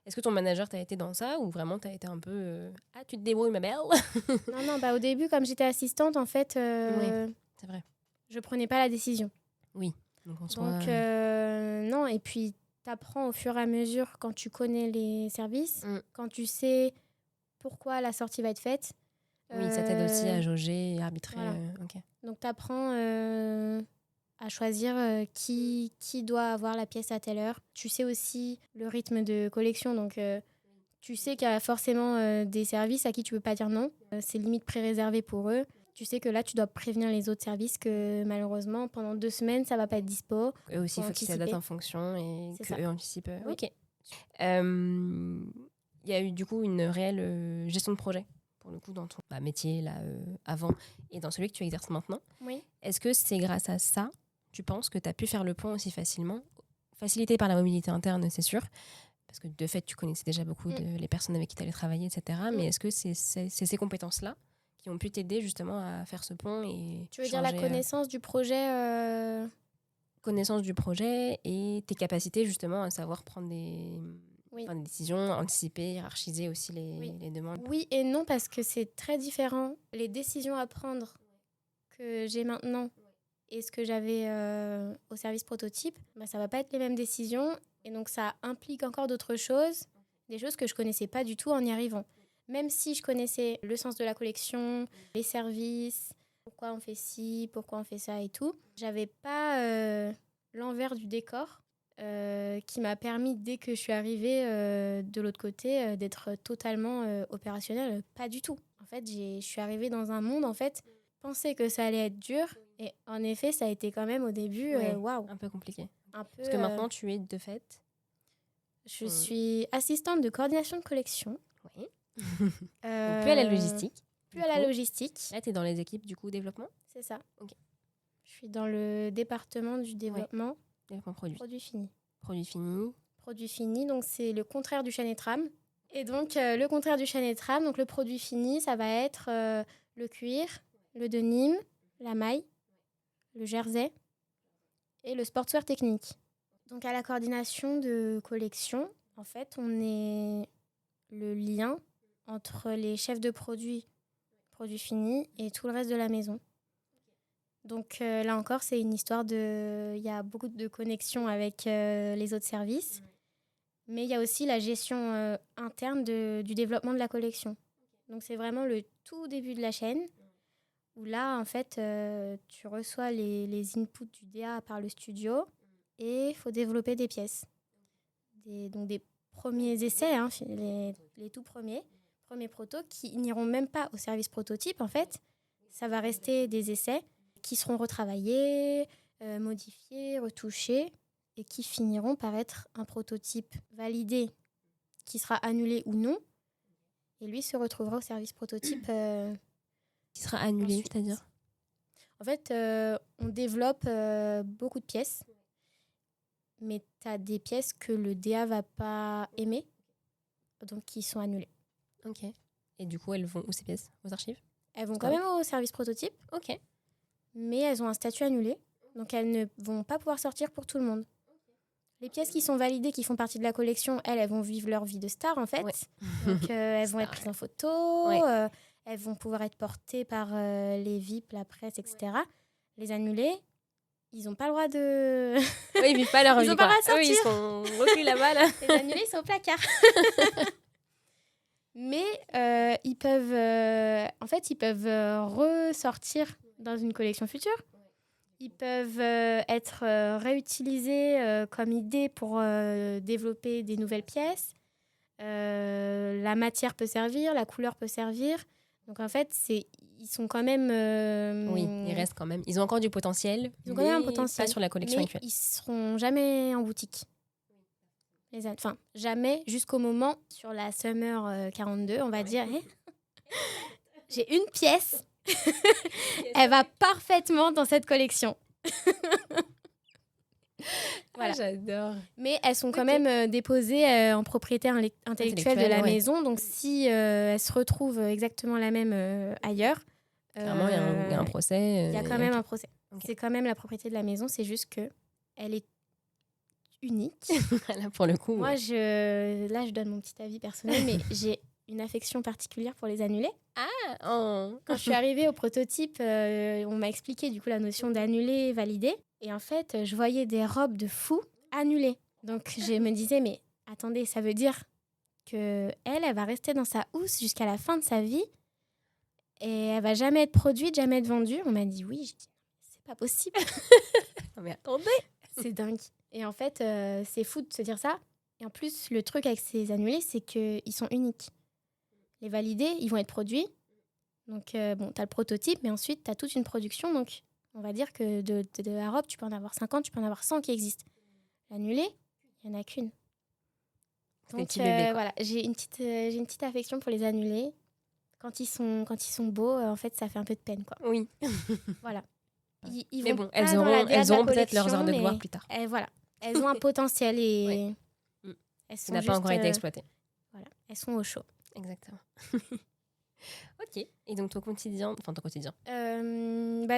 Est-ce que ton manager t'a été dans ça ou vraiment t'as été un peu tu te débrouilles ma belle? Non, au début, comme j'étais assistante, en fait, c'est vrai. Je prenais pas la décision. Oui. Donc non, et puis t'apprends au fur et à mesure quand tu connais les services, quand tu sais pourquoi la sortie va être faite. Oui, ça t'aide aussi à jauger et arbitrer. Voilà. Donc t'apprends à choisir qui doit avoir la pièce à telle heure. Tu sais aussi le rythme de collection, donc tu sais qu'il y a forcément des services à qui tu peux pas dire non. C'est limite pré-réservé pour eux. Tu sais que là, tu dois prévenir les autres services que malheureusement, pendant 2 semaines, ça va pas être dispo. Eux aussi, il faut qu'ils s'adaptent en fonction et qu'eux anticipent. Oui. Ok. Il y a eu du coup une réelle gestion de projet, pour le coup, dans ton métier là, avant et dans celui que tu exerces maintenant. Oui. Est-ce que c'est grâce à ça, tu penses que tu as pu faire le pont aussi facilement, facilité par la mobilité interne, c'est sûr, parce que de fait, tu connaissais déjà beaucoup les personnes avec qui tu allais travailler, etc. Mais est-ce que c'est ces compétences-là qui ont pu t'aider justement à faire ce pont et tu veux dire la connaissance du projet Connaissance du projet et tes capacités justement à savoir prendre des décisions, anticiper, hiérarchiser aussi les demandes. Oui et non, parce que c'est très différent. Les décisions à prendre que j'ai maintenant et ce que j'avais au service prototype, ça va pas être les mêmes décisions et donc ça implique encore d'autres choses, des choses que je connaissais pas du tout en y arrivant. Même si je connaissais le sens de la collection, les services, pourquoi on fait ci, pourquoi on fait ça et tout, j'avais pas l'envers du décor qui m'a permis, dès que je suis arrivée de l'autre côté, d'être totalement opérationnelle. Pas du tout. En fait, je suis arrivée dans un monde, en fait, pensais que ça allait être dur. Et en effet, ça a été quand même au début, waouh. Un peu compliqué. Parce que maintenant, tu es de fait... Je suis assistante de coordination de collection. Oui. Donc, plus à la logistique. Là, tu es dans les équipes du coup développement. C'est ça. Ok. Je suis dans le département du développement. Développement produit. Produit fini, donc c'est le contraire du chaîne et trame. Et donc, le contraire du chaîne et trame, donc le produit fini, ça va être le cuir, le denim, la maille, le jersey et le sportswear technique. Donc à la coordination de collection, en fait, on est le lien entre les chefs de produits finis, et tout le reste de la maison. Donc là encore, c'est une histoire il y a beaucoup de connexions avec les autres services, mais il y a aussi la gestion interne du développement de la collection. Donc c'est vraiment le tout début de la chaîne, où là, en fait, tu reçois les inputs du DA par le studio, et il faut développer des pièces. Donc des premiers essais, hein, les tout premiers protos, qui n'iront même pas au service prototype, en fait. Ça va rester des essais qui seront retravaillés, modifiés, retouchés, et qui finiront par être un prototype validé, qui sera annulé ou non, et lui se retrouvera au service prototype. Qui sera annulé, ensuite. c'est-à-dire ? En fait, on développe beaucoup de pièces, mais tu as des pièces que le DA va pas aimer, donc qui sont annulées. Ok. Et du coup, elles vont où ces pièces ? Aux archives ? Elles vont quand même au service prototype, Ok. mais elles ont un statut annulé, donc elles ne vont pas pouvoir sortir pour tout le monde. Les pièces qui sont validées, qui font partie de la collection, elles vont vivre leur vie de star, en fait. Ouais. Donc, elles vont être prises en photo, Ouais. elles vont pouvoir être portées par les VIP, la presse, etc. Les annulés, ils n'ont pas le droit de... Oui, ils vivent pas leur vie. Ils n'ont pas le droit de sortir. Eux, ils sont reclus là-bas, là. Les annulés, ils sont au placard. Mais ils peuvent, ressortir dans une collection future. Ils peuvent être réutilisés comme idée pour développer des nouvelles pièces. La matière peut servir, la couleur peut servir. Donc en fait, ils sont quand même... Oui, ils restent quand même. Ils ont encore du potentiel. Ils ont quand même un potentiel. Pas sur la collection mais actuelle. Ils seront jamais en boutique. Enfin, jamais jusqu'au moment, sur la Summer 42, on va dire, j'ai une pièce, elle va parfaitement dans cette collection. Voilà. Ah, j'adore. Mais elles sont quand même déposées en propriété intellectuelle de la maison, donc si elles se retrouvent exactement la même ailleurs... Clairement, il y a un procès. Il y a quand même un procès. Okay. C'est quand même la propriété de la maison, c'est juste qu'elle est unique. Là, pour le coup. Moi, je donne mon petit avis personnel, mais j'ai une affection particulière pour les annulés. Quand je suis arrivée au prototype, on m'a expliqué du coup la notion d'annulé, validé. Et en fait, je voyais des robes de fou annulées. Donc, je me disais, mais attendez, ça veut dire qu'elle va rester dans sa housse jusqu'à la fin de sa vie et elle va jamais être produite, jamais être vendue. On m'a dit oui. J'ai dit, c'est pas possible. Non, mais attendez. C'est dingue. Et en fait, c'est fou de se dire ça. Et en plus, le truc avec ces annulés, c'est qu'ils sont uniques. Les validés, ils vont être produits. Donc, bon, tu as le prototype, mais ensuite, tu as toute une production. Donc, on va dire que de la robe, tu peux en avoir 50, tu peux en avoir 100 qui existent. L'annulé, il n'y en a qu'une. Donc, voilà, j'ai une petite affection pour les annulés. Quand ils sont beaux, en fait, ça fait un peu de peine, quoi. Oui. Voilà. Mais bon, elles auront peut-être leurs heures de gloire plus tard. Voilà. Elles ont un potentiel et elles sont n'a pas encore été exploité. Voilà, elles sont au chaud. Exactement. Ok. Et donc ton quotidien.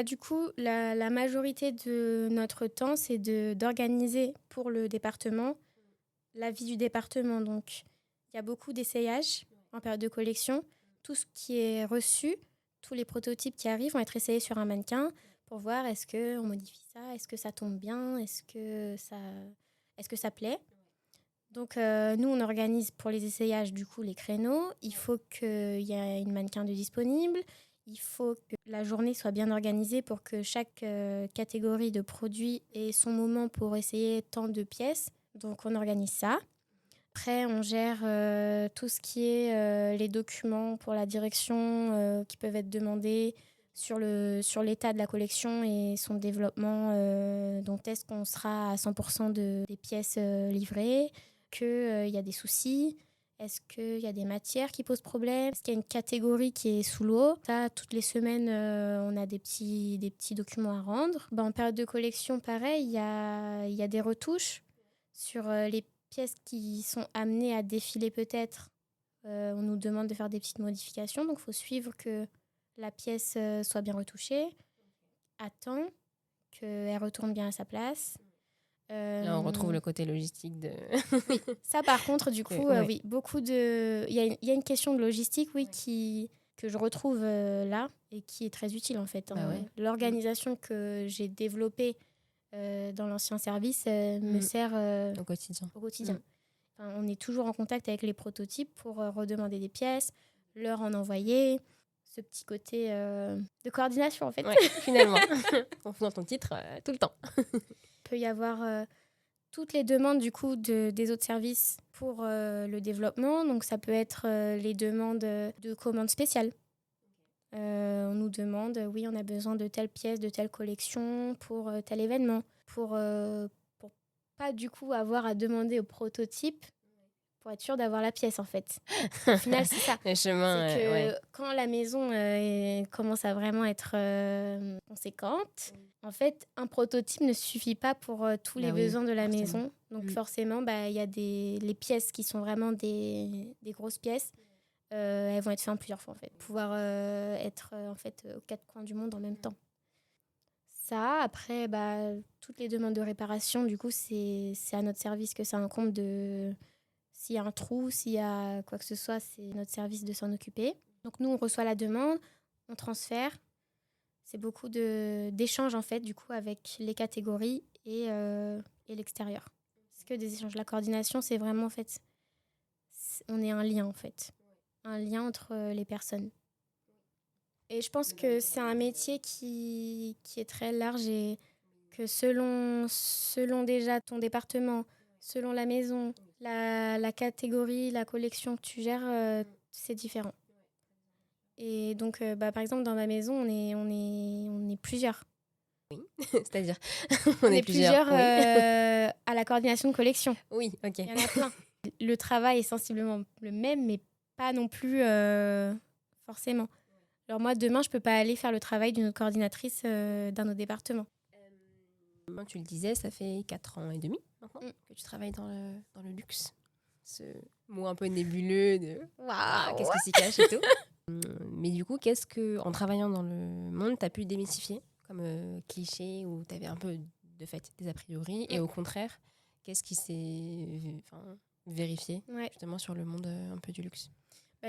Du coup, la majorité de notre temps, c'est d'organiser pour le département la vie du département. Donc, il y a beaucoup d'essayages en période de collection. Tout ce qui est reçu, tous les prototypes qui arrivent vont être essayés sur un mannequin pour voir est-ce qu'on modifie ça, est-ce que ça tombe bien, est-ce que ça plaît. Donc, nous, on organise pour les essayages, du coup, les créneaux. Il faut qu'il y ait une mannequin de disponible. Il faut que la journée soit bien organisée pour que chaque catégorie de produits ait son moment pour essayer tant de pièces. Donc, on organise ça. Après, on gère tout ce qui est les documents pour la direction qui peuvent être demandés sur l'état de la collection et son développement. Donc, est-ce qu'on sera à 100% des pièces livrées ? Qu'il y a des soucis ? Est-ce qu'il y a des matières qui posent problème ? Est-ce qu'il y a une catégorie qui est sous l'eau ? Ça, toutes les semaines, on a des petits documents à rendre. En période de collection, pareil, il y a des retouches sur les pièces qui sont amenées à défiler peut-être. On nous demande de faire des petites modifications, donc il faut suivre que la pièce soit bien retouchée à temps, qu'elle retourne bien à sa place. Là, on retrouve le côté logistique de... Ça, par contre, du coup, ouais. oui, beaucoup de... Il y a une question de logistique, oui, que je retrouve là et qui est très utile, en fait. Bah ouais. L'organisation que j'ai développée dans l'ancien service me sert Au quotidien. Enfin, on est toujours en contact avec les prototypes pour redemander des pièces, leur en envoyer. Ce petit côté de coordination, en fait. Ouais, finalement. En faisant ton titre tout le temps. Il peut y avoir toutes les demandes du coup des autres services pour le développement. Donc ça peut être les demandes de commandes spéciales. On nous demande, oui, on a besoin de telle pièce, de telle collection pour tel événement. Pour pas du coup avoir à demander au prototype pour être sûr d'avoir la pièce en fait. Au final, c'est ça. Le chemin, c'est que ouais. quand la maison commence à vraiment être conséquente, en fait, un prototype ne suffit pas pour tous les besoins de la maison. Donc forcément, il y a les pièces qui sont vraiment des grosses pièces. Elles vont être faites en plusieurs fois en fait. Pouvoir être en fait aux quatre coins du monde en même temps. Ça, après, toutes les demandes de réparation, du coup, c'est à notre service que ça incombe de... S'il y a un trou, s'il y a quoi que ce soit, c'est notre service de s'en occuper. Donc nous, on reçoit la demande, on transfère. C'est beaucoup d'échanges, en fait, du coup, avec les catégories et l'extérieur. C'est que des échanges. La coordination, c'est vraiment, en fait, on est un lien, en fait. Un lien entre les personnes. Et je pense que c'est un métier qui est très large et que selon déjà ton département, selon la maison, la catégorie, la collection que tu gères, c'est différent. Et donc, par exemple, dans ma maison, on est plusieurs. Oui, c'est-à-dire on est plusieurs oui. à la coordination de collection. Oui, ok. Il y en a plein. Le travail est sensiblement le même, mais pas non plus forcément. Alors moi, demain, je ne peux pas aller faire le travail d'une autre coordinatrice d'un autre département. Tu le disais, ça fait 4 ans et demi maintenant que tu travailles dans le luxe. Ce mot un peu nébuleux de qu'est-ce qui s'y cache et tout. Mais du coup, qu'est-ce que, en travaillant dans le monde, tu as pu démystifier comme cliché où tu avais un peu de fait des a priori et au contraire, qu'est-ce qui s'est vérifié justement sur le monde un peu du luxe?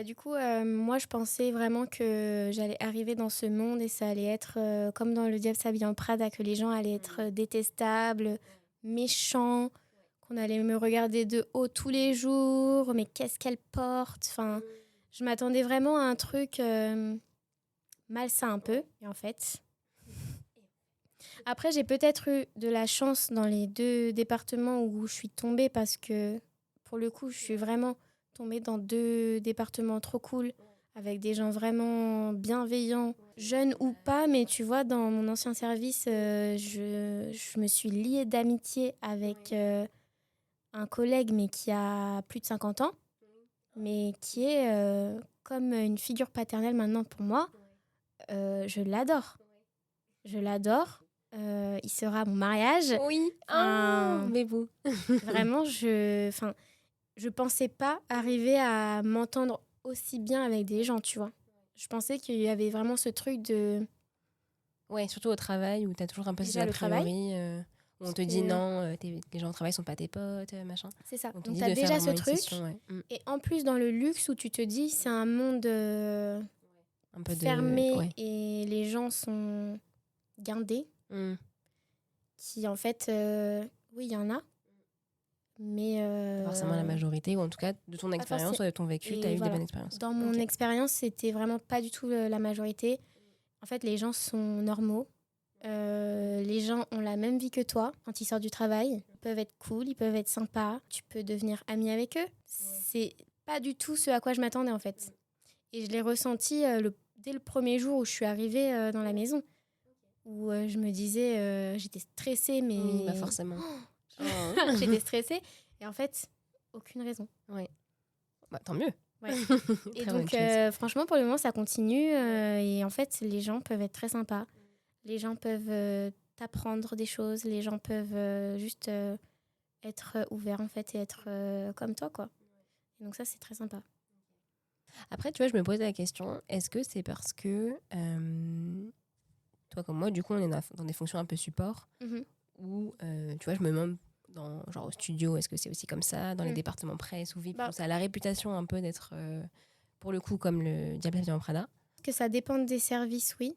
Du coup, moi, je pensais vraiment que j'allais arriver dans ce monde et ça allait être comme dans Le Diable s'habille en Prada, que les gens allaient être détestables, méchants, qu'on allait me regarder de haut tous les jours, mais qu'est-ce qu'elle porte? Enfin, je m'attendais vraiment à un truc malsain un peu, et en fait... Après, j'ai peut-être eu de la chance dans les 2 départements où je suis tombée parce que, pour le coup, je suis vraiment tombée dans 2 départements trop cool, avec des gens vraiment bienveillants, jeunes ou pas, mais tu vois, dans mon ancien service, je me suis liée d'amitié avec un collègue, mais qui a plus de 50 ans, mais qui est comme une figure paternelle maintenant pour moi. Je l'adore. Je l'adore. Il sera à mon mariage. Oui, mais vous. Vraiment, je pensais pas arriver à m'entendre aussi bien avec des gens, tu vois. Je pensais qu'il y avait vraiment ce truc de... Ouais, surtout au travail où tu as toujours un peu ces a priori, où on te dit non, les gens au travail sont pas tes potes, machin. C'est ça. Donc tu as déjà ce truc. Ouais. Et en plus, dans le luxe où tu te dis, c'est un monde un peu fermé et les gens sont guindés. Qui en fait, oui, il y en a. Mais forcément la majorité, ou en tout cas de ton expérience ou de ton vécu, tu as eu des bonnes expériences. Dans mon expérience, c'était vraiment pas du tout la majorité. En fait, les gens sont normaux. Les gens ont la même vie que toi quand ils sortent du travail. Ils peuvent être cool, ils peuvent être sympas. Tu peux devenir ami avec eux. C'est pas du tout ce à quoi je m'attendais en fait. Et je l'ai ressenti dès le premier jour où je suis arrivée dans la maison. Où je me disais, j'étais stressée, mais... Oui, forcément. J'étais stressée. Et en fait, aucune raison. Ouais. Tant mieux. Ouais. Et donc, franchement, pour le moment, ça continue. Et en fait, les gens peuvent être très sympas. Les gens peuvent t'apprendre des choses. Les gens peuvent juste être ouverts, en fait, et être comme toi, quoi. Et donc ça, c'est très sympa. Après, tu vois, je me pose la question, est-ce que c'est parce que toi comme moi, du coup, on est dans des fonctions un peu support où, tu vois, je me demande, genre au studio, est-ce que c'est aussi comme ça? Dans les départements presse ou VIP, où ça a la réputation un peu d'être, pour le coup, comme le Diable vient en Prada. Que ça dépend des services, oui.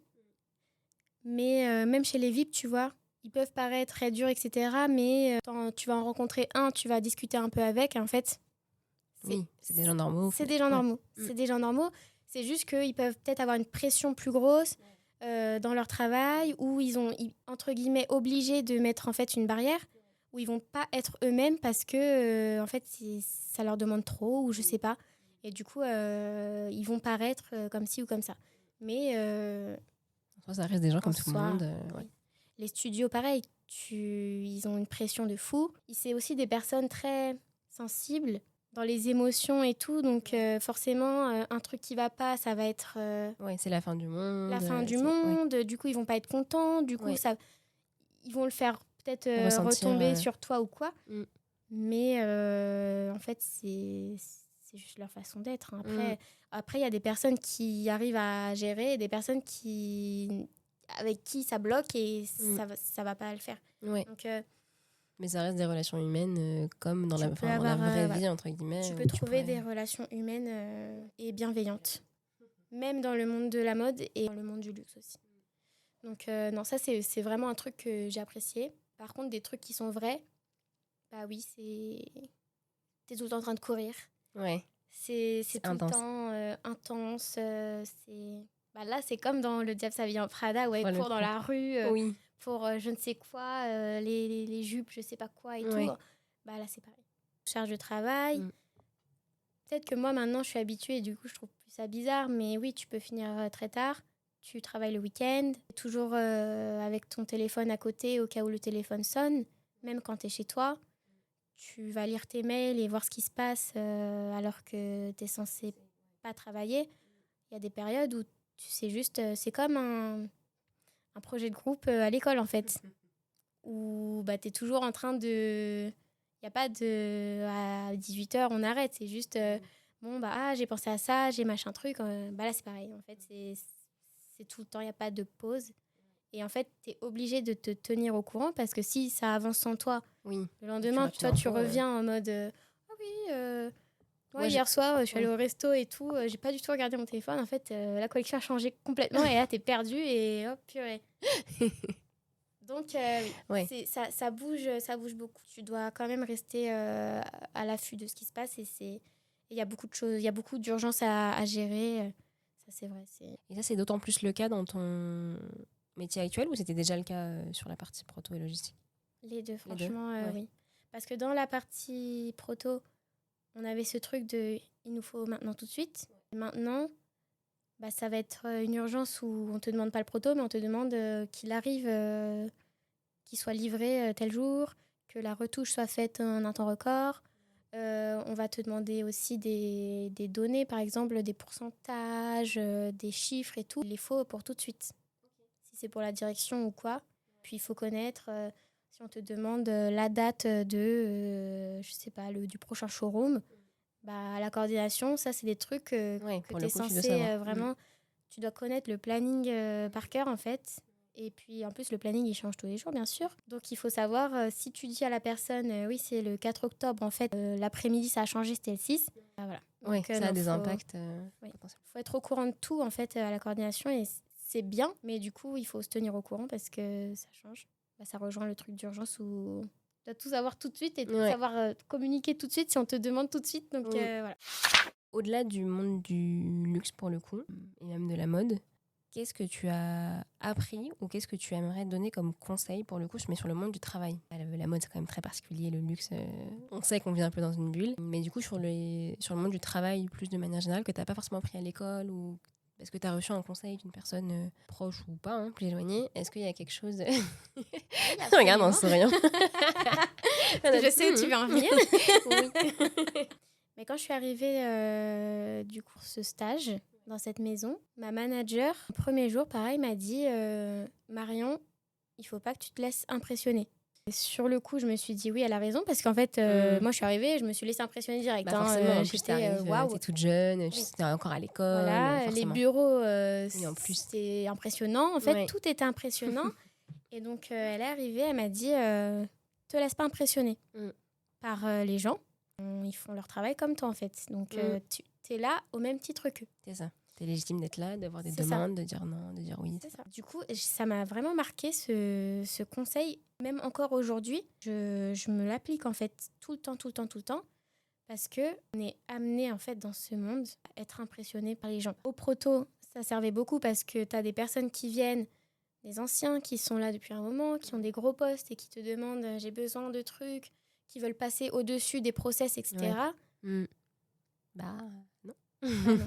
Mais même chez les VIP, tu vois, ils peuvent paraître très durs, etc. Mais quand tu vas en rencontrer un, tu vas discuter un peu avec. En fait, c'est des gens normaux. C'est des gens normaux. C'est des gens normaux. C'est juste qu'ils peuvent peut-être avoir une pression plus grosse dans leur travail, où ils ont, entre guillemets, obligés de mettre en fait une barrière, où ils vont pas être eux-mêmes parce que en fait, ça leur demande trop, ou je sais pas. Et du coup, ils vont paraître comme ci ou comme ça. Mais ça reste des gens comme tout le monde. Oui. Les studios, pareil, ils ont une pression de fou. C'est aussi des personnes très sensibles dans les émotions et tout. Donc forcément, un truc qui va pas, ça va être... c'est la fin du monde. La fin du monde. Du coup, ils vont pas être contents. Du coup, ils vont le faire peut-être retomber sur toi ou quoi. Mais en fait, c'est juste leur façon d'être. Après, il y a des personnes qui arrivent à gérer et des personnes avec qui ça bloque et ça va pas le faire. Donc, mais ça reste des relations humaines comme dans la vraie vie, entre guillemets. Tu peux trouver des relations humaines et bienveillantes. Même dans le monde de la mode et dans le monde du luxe aussi. Donc non, ça c'est vraiment un truc que j'ai apprécié. Par contre, des trucs qui sont vrais, bah oui, t'es tout le temps en train de courir. C'est tout intense. Le temps intense. Là, c'est comme dans Le Diable s'habille en Prada, où elle court dans la rue pour je ne sais quoi, les jupes, je sais pas quoi et tout. Bah là, c'est pareil. Charge de travail. Peut-être que moi, maintenant, je suis habituée et du coup, je trouve plus ça bizarre. Mais oui, tu peux finir très tard. Tu travailles le week-end. Toujours avec ton téléphone à côté au cas où le téléphone sonne. Même quand tu es chez toi. Tu vas lire tes mails et voir ce qui se passe alors que tu es censé pas travailler. Il y a des périodes où tu sais juste... c'est comme un projet de groupe à l'école, en fait. Où tu es toujours en train de... Il n'y a pas de... À 18h, on arrête. C'est juste... j'ai pensé à ça, j'ai machin truc. Là, c'est pareil. En fait, c'est tout le temps. Il n'y a pas de pause. Et en fait, tu es obligé de te tenir au courant parce que si ça avance sans toi, le lendemain, toi, tu reviens en mode hier soir, je suis allée au resto et tout, j'ai pas du tout regardé mon téléphone. En fait, la collection a changé complètement et là, t'es perdu et hop, purée. Donc, ça bouge beaucoup. Tu dois quand même rester à l'affût de ce qui se passe et il y a beaucoup de choses, il y a beaucoup d'urgences à gérer. Ça, c'est vrai. Et ça, c'est d'autant plus le cas dans ton métier actuel ou c'était déjà le cas sur la partie proto et logistique? Les deux, franchement, oui. Parce que dans la partie proto, on avait ce truc de il nous faut maintenant tout de suite. Et maintenant, ça va être une urgence où on ne te demande pas le proto, mais on te demande qu'il arrive, qu'il soit livré tel jour, que la retouche soit faite en un temps record. On va te demander aussi des données, par exemple des pourcentages, des chiffres et tout. Il les faut pour tout de suite. Si c'est pour la direction ou quoi. Puis il faut connaître, si on te demande la date de, je sais pas, du prochain showroom, la coordination, ça c'est des trucs que tu es censé vraiment... Tu dois connaître le planning par cœur en fait. Et puis en plus le planning il change tous les jours bien sûr. Donc il faut savoir si tu dis à la personne oui c'est le 4 octobre en fait, l'après-midi ça a changé, c'était le 6. Voilà. Donc, ça a des impacts. Faut être au courant de tout en fait à la coordination et c'est bien, mais du coup il faut se tenir au courant parce que ça change. Ça rejoint le truc d'urgence où tu dois tout savoir tout de suite et savoir communiquer tout de suite si on te demande tout de suite. Donc voilà. Au-delà du monde du luxe pour le coup, et même de la mode, qu'est-ce que tu as appris ou qu'est-ce que tu aimerais donner comme conseil pour le coup, je mets sur le monde du travail. La mode c'est quand même très particulier, le luxe, on sait qu'on vit un peu dans une bulle, mais du coup sur le monde du travail plus de manière générale que tu n'as pas forcément appris à l'école ou est-ce que tu as reçu un conseil d'une personne proche ou pas, plus éloignée, est-ce qu'il y a quelque chose... Regarde en souriant. Je sais où tu veux en venir. Oui. Mais quand je suis arrivée du coup ce stage dans cette maison, ma manager, le premier jour, pareil, m'a dit Marion, il faut pas que tu te laisses impressionner. Sur le coup, je me suis dit oui, elle a raison, parce qu'en fait, moi, je suis arrivée, je me suis laissée impressionner direct. Bah forcément, en plus, J'étais t'arrives, waouh. t'es toute jeune, tu étais encore à l'école, Voilà, les forcément. bureaux, Oui, en plus. c'était impressionnant. En fait, Ouais. tout était impressionnant. Et donc, elle est arrivée, elle m'a dit te laisse pas impressionner par les gens. Ils font leur travail comme toi, en fait. Donc, tu es là au même titre qu'eux. C'est ça. T'es légitime d'être là, d'avoir des C'est ça. demandes, de dire non, de dire oui. C'est ça. Du coup, ça m'a vraiment marqué ce conseil. Même encore aujourd'hui, je me l'applique en fait tout le temps. Parce qu'on est amené en fait dans ce monde à être impressionné par les gens. Au proto, ça servait beaucoup parce que tu as des personnes qui viennent, des anciens qui sont là depuis un moment, qui ont des gros postes et qui te demandent j'ai besoin de trucs, qui veulent passer au-dessus des process, etc. Ouais. Bah non. Non.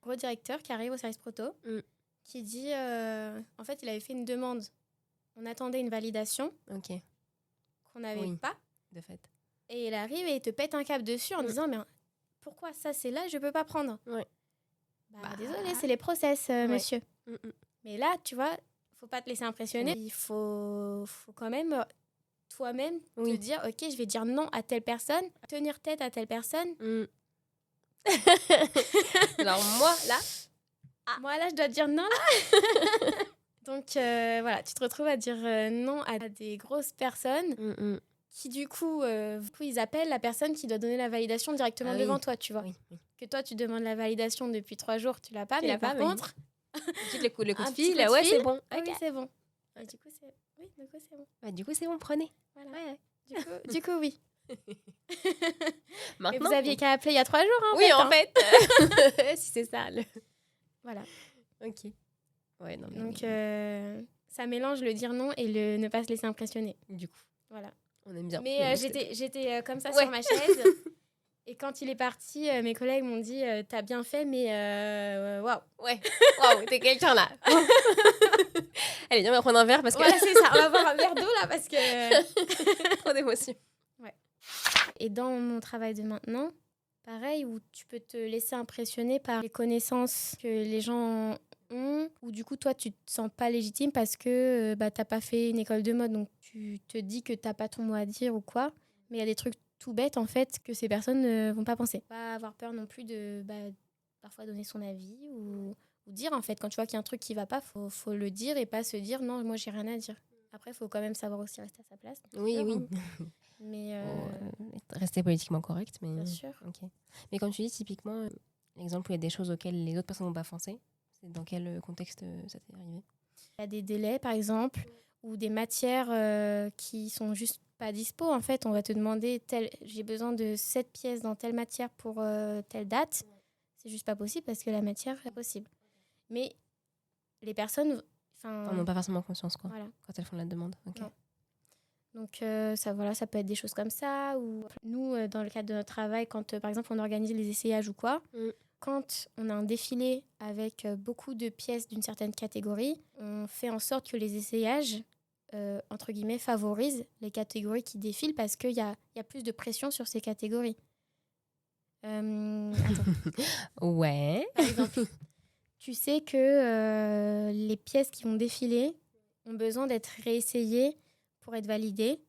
Gros directeur qui arrive au service proto, qui dit en fait il avait fait une demande. On attendait une validation qu'on n'avait pas. De fait. Et il arrive et il te pète un câble dessus en disant mais pourquoi ça c'est là, je peux pas prendre. Désolé, c'est les process, monsieur. Mais là, tu vois, faut pas te laisser impressionner. Il faut quand même toi-même te dire ok, je vais dire non à telle personne, tenir tête à telle personne. Alors moi là, je dois te dire non là. Donc voilà, tu te retrouves à dire non à des grosses personnes qui du coup, ils appellent la personne qui doit donner la validation directement devant toi, tu vois. Que toi, tu demandes la validation depuis 3 jours, tu l'as pas, mais par contre... le coup de fil, ouais, c'est bon. Okay. Oui, c'est bon. Et du coup, c'est bon. Bah, du coup, c'est bon, prenez. Voilà. Ouais. Du coup, oui. Maintenant, mais vous aviez qu'à appeler il y a 3 jours, hein, en fait. Si c'est ça. Voilà. Ok. Ouais, non, mais... Donc, ça mélange le dire non et le ne pas se laisser impressionner. Du coup. Voilà. On aime bien. Mais j'étais comme ça sur ma chaise. Et quand il est parti, mes collègues m'ont dit t'as bien fait, mais waouh. Waouh, t'es quelqu'un là. Allez, viens, on va prendre un verre parce que. Voilà, c'est ça. On va boire un verre d'eau là parce que. Trop d'émotions. Ouais. Et dans mon travail de maintenant, pareil, où tu peux te laisser impressionner par les connaissances que les gens ont, ou du coup, toi, tu te sens pas légitime parce que t'as pas fait une école de mode, donc tu te dis que t'as pas ton mot à dire ou quoi. Mais il y a des trucs tout bêtes, en fait, que ces personnes ne vont pas penser. Pas avoir peur non plus de parfois donner son avis ou dire, en fait, quand tu vois qu'il y a un truc qui va pas, faut le dire et pas se dire non, moi, j'ai rien à dire. Après, il faut quand même savoir aussi rester à sa place. Oui. Mais rester politiquement correct, mais... Bien sûr. Okay. Mais quand tu dis typiquement, l'exemple où il y a des choses auxquelles les autres personnes vont pas penser, c'est dans quel contexte ça t'est arrivé ? Il y a des délais, par exemple, ou des matières qui sont juste pas dispo. En fait, on va te demander j'ai besoin de 7 pièces dans telle matière pour telle date. C'est juste pas possible parce que la matière est possible. Mais les personnes n'ont pas forcément conscience quoi, voilà. Quand elles font la demande. Okay. Donc ça peut être des choses comme ça. Ou nous, dans le cadre de notre travail, quand par exemple on organise les essayages ou quoi, quand on a un défilé avec beaucoup de pièces d'une certaine catégorie, on fait en sorte que les essayages entre guillemets, favorisent les catégories qui défilent parce qu'il y a plus de pression sur ces catégories. Ouais. Par exemple, tu sais que les pièces qui vont défiler ont besoin d'être réessayées pour être validées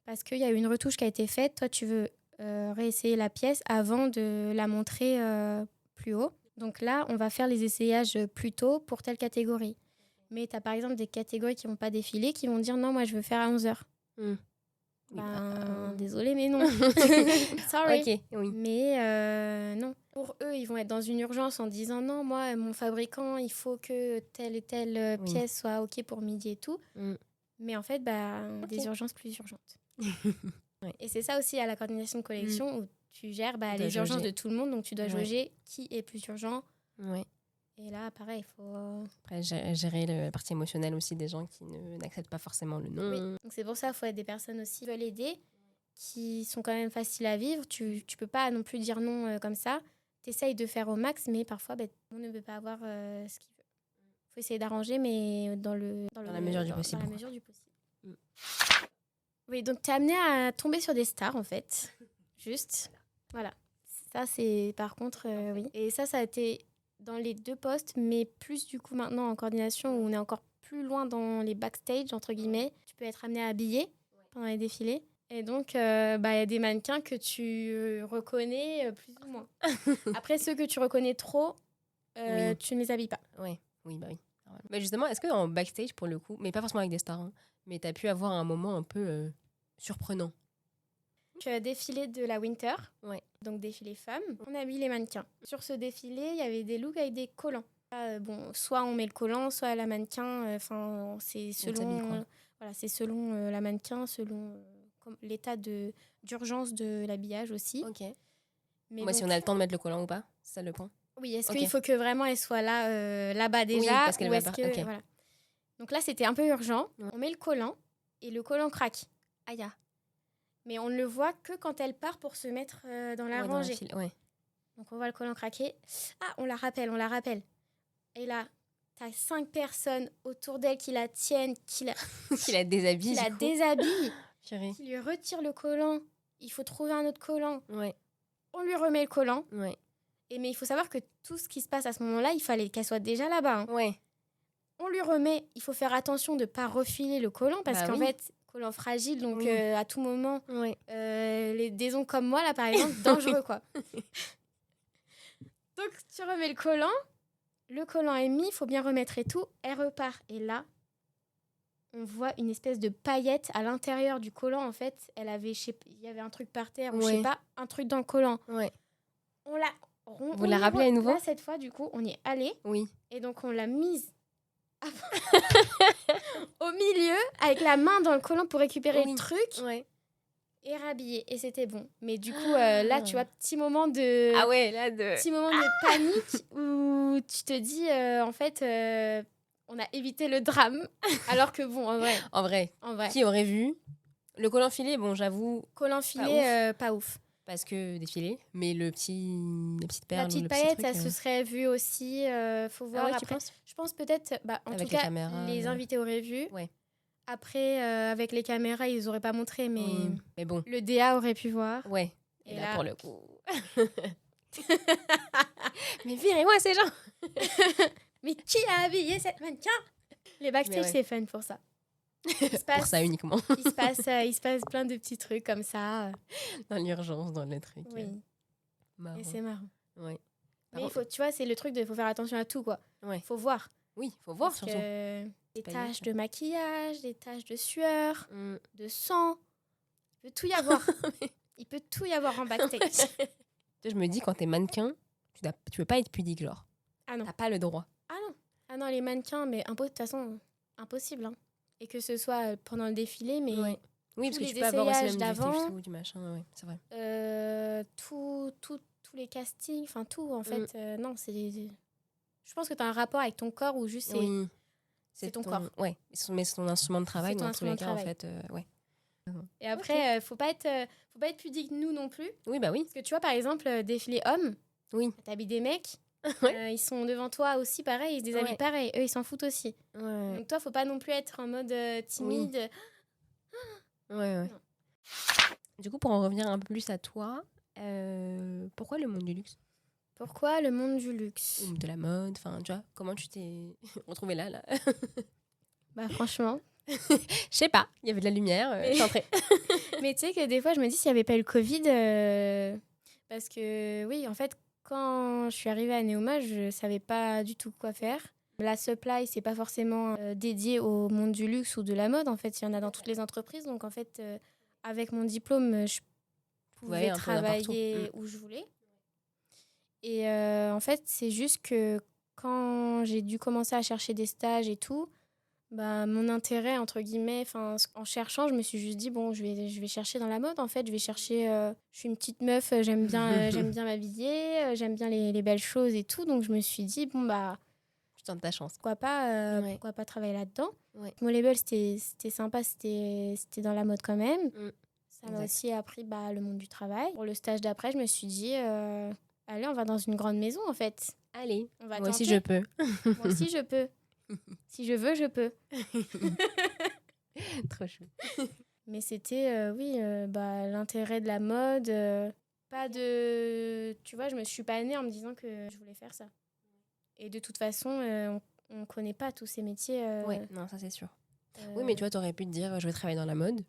parce qu'il y a eu une retouche qui a été faite. Toi, tu veux réessayer la pièce avant de la montrer plus haut. Donc là, on va faire les essayages plus tôt pour telle catégorie. Mais tu as par exemple des catégories qui ne vont pas défiler, qui vont dire non, moi je veux faire à 11h. Désolée, mais non. Sorry. Okay, oui. Mais non. Pour eux, ils vont être dans une urgence en disant non, moi, mon fabricant, il faut que telle et telle pièce soit OK pour midi et tout. Mais en fait, des urgences plus urgentes. Et c'est ça aussi à la coordination de collection où tu gères les urgences de tout le monde, donc tu dois jauger qui est plus urgent. Et là, pareil, il faut... Après, gérer la partie émotionnelle aussi des gens qui n'acceptent pas forcément le non. Oui. Donc c'est pour ça qu'il faut être des personnes aussi qui veulent aider, qui sont quand même faciles à vivre. Tu peux pas non plus dire non comme ça. Tu essayes de faire au max, mais parfois, on ne peut pas avoir ce qu'il veut. Il faut essayer d'arranger, mais dans la mesure du possible. Dans la mesure du possible. Oui, donc tu es amené à tomber sur des stars, en fait. Juste. Voilà. Ça, c'est par contre, oui. Et ça a été... dans les 2 postes, mais plus du coup maintenant en coordination où on est encore plus loin dans les backstage, entre guillemets. Tu peux être amené à habiller pendant les défilés. Et donc, y a des mannequins que tu reconnais plus ou moins. Après, ceux que tu reconnais trop, Oui. tu ne les habilles pas. Oui, bah oui. Mais justement, est-ce que en backstage, pour le coup, mais pas forcément avec des stars, hein, mais t'as pu avoir un moment un peu surprenant? Défilé de la Winter, Ouais. donc défilé femmes, on habille les mannequins. Sur ce défilé, il y avait des looks avec des collants. Soit on met le collant, soit la mannequin, c'est selon, c'est selon la mannequin, selon l'état d'urgence de l'habillage aussi. Ok. Mais Moi, donc, si on a le temps de mettre le collant ou pas, c'est ça le point. oui, est-ce Ok. qu'il faut que vraiment elle soit là-bas déjà, Oui, parce qu'elle ou va est-ce que ok. voilà. Donc là, c'était un peu urgent. Ouais. On met le collant et le collant craque. Aïe. Mais on ne le voit que quand elle part pour se mettre dans la rangée. Ouais. Donc on voit le collant craquer. Ah, on la rappelle. Et là, t'as 5 personnes autour d'elle qui la tiennent, qui la déshabille. Qui lui retirent le collant. Il faut trouver un autre collant. Ouais. On lui remet le collant. Ouais. Mais il faut savoir que tout ce qui se passe à ce moment-là, il fallait qu'elle soit déjà là-bas. Hein. Ouais. On lui remet. Il faut faire attention de ne pas refiler le collant parce qu'en fait, collant fragile, donc à tout moment, des ongles comme moi, là, par exemple, dangereux, quoi. Donc, tu remets le collant est mis, il faut bien remettre et tout, elle repart. Et là, on voit une espèce de paillette à l'intérieur du collant, en fait. Il y avait un truc par terre, ou je sais pas, un truc dans le collant. Ouais. Vous la rappelez à nouveau ? Là, cette fois, du coup, on y est allé. Oui. Et donc, on l'a mise au milieu, avec la main dans le collant pour récupérer le truc. Ouais. Et rhabillé. Et c'était bon. Mais du coup, là, tu vois, petit moment de panique où tu te dis, en fait, on a évité le drame. Alors que bon, en vrai. Qui aurait vu le collant filé? Bon, j'avoue. Collant filé, pas ouf. Parce que défilé, mais la petite perle, la petite paillette, ça se serait vu aussi. Faut voir après. Je pense peut-être, en avec tout cas, caméras, les invités auraient vu. Ouais. Après, avec les caméras, ils n'auraient pas montré, mais bon. Le DA aurait pu voir. Ouais. Et là, pour le coup. Mais virez-moi ces gens. Mais qui a habillé cette mannequin? Les backstage, c'est fun pour ça. Pour ça uniquement. il se passe plein de petits trucs comme ça. Dans l'urgence, dans le truc. Oui. Marrant. Et c'est marrant. Ouais. Mais tu vois, c'est le truc faut faire attention à tout, quoi. Ouais. Faut voir. Oui, faut voir surtout. Des taches de maquillage, des taches de sueur, de sang. Il peut tout y avoir. Il peut tout y avoir en backstage. Je me dis, quand t'es mannequin, tu peux pas être pudique, genre. Ah non. T'as pas le droit. Ah non, les mannequins, mais de toute façon, impossible. Hein. Et que ce soit pendant le défilé, mais... Ouais. Oui, parce que tu peux avoir aussi même d'avant, du machin, ouais, c'est vrai. Tous les castings, enfin tout, en fait. Non, c'est... Je pense que t'as un rapport avec ton corps ou juste c'est ton corps. Ouais, mais c'est ton instrument de travail dans tous les cas, en fait. Ouais. Et après, faut pas être pudique, nous non plus. Oui, bah oui. Parce que tu vois, par exemple, défilé hommes, t'habilles des mecs, ils sont devant toi aussi, pareil, ils se déshabillent pareil. Eux, ils s'en foutent aussi. Ouais. Donc toi, faut pas non plus être en mode timide. Ouais. Du coup, pour en revenir un peu plus à toi, pourquoi le monde du luxe ? Pourquoi le monde du luxe ? Ou de la mode, enfin, tu vois, comment tu t'es retrouvée là Franchement... Je sais pas, il y avait de la lumière, je suis entrée. Mais tu sais que des fois, je me dis s'il n'y avait pas eu le Covid, parce que oui, en fait, quand je suis arrivée à Neoma, je savais pas du tout quoi faire. La supply, c'est pas forcément dédié au monde du luxe ou de la mode. En fait, il y en a dans toutes les entreprises. Donc, en fait, avec mon diplôme, je pouvais travailler où je voulais. Et en fait, c'est juste que quand j'ai dû commencer à chercher des stages et tout, mon intérêt, entre guillemets, en cherchant, je me suis juste dit, bon, je vais chercher dans la mode, en fait. Je vais chercher... je suis une petite meuf, j'aime bien m'habiller, j'aime bien les belles choses et tout. Donc, je me suis dit, bon, tu tentes ta chance. Pourquoi pas travailler là-dedans. Mon label, c'était sympa, c'était dans la mode quand même. Ça m'a exact. aussi appris le monde du travail. Pour le stage d'après, je me suis dit, allez, on va dans une grande maison, en fait. Allez, on va moi tenter. aussi je peux. Moi aussi je peux. Si je veux, je peux. Trop chou. Mais c'était, l'intérêt de la mode. Tu vois, je me suis pas née en me disant que je voulais faire ça. Et de toute façon, on connaît pas tous ces métiers. Ouais, non, ça c'est sûr. Oui, mais tu vois, t'aurais pu te dire, je vais travailler dans la mode.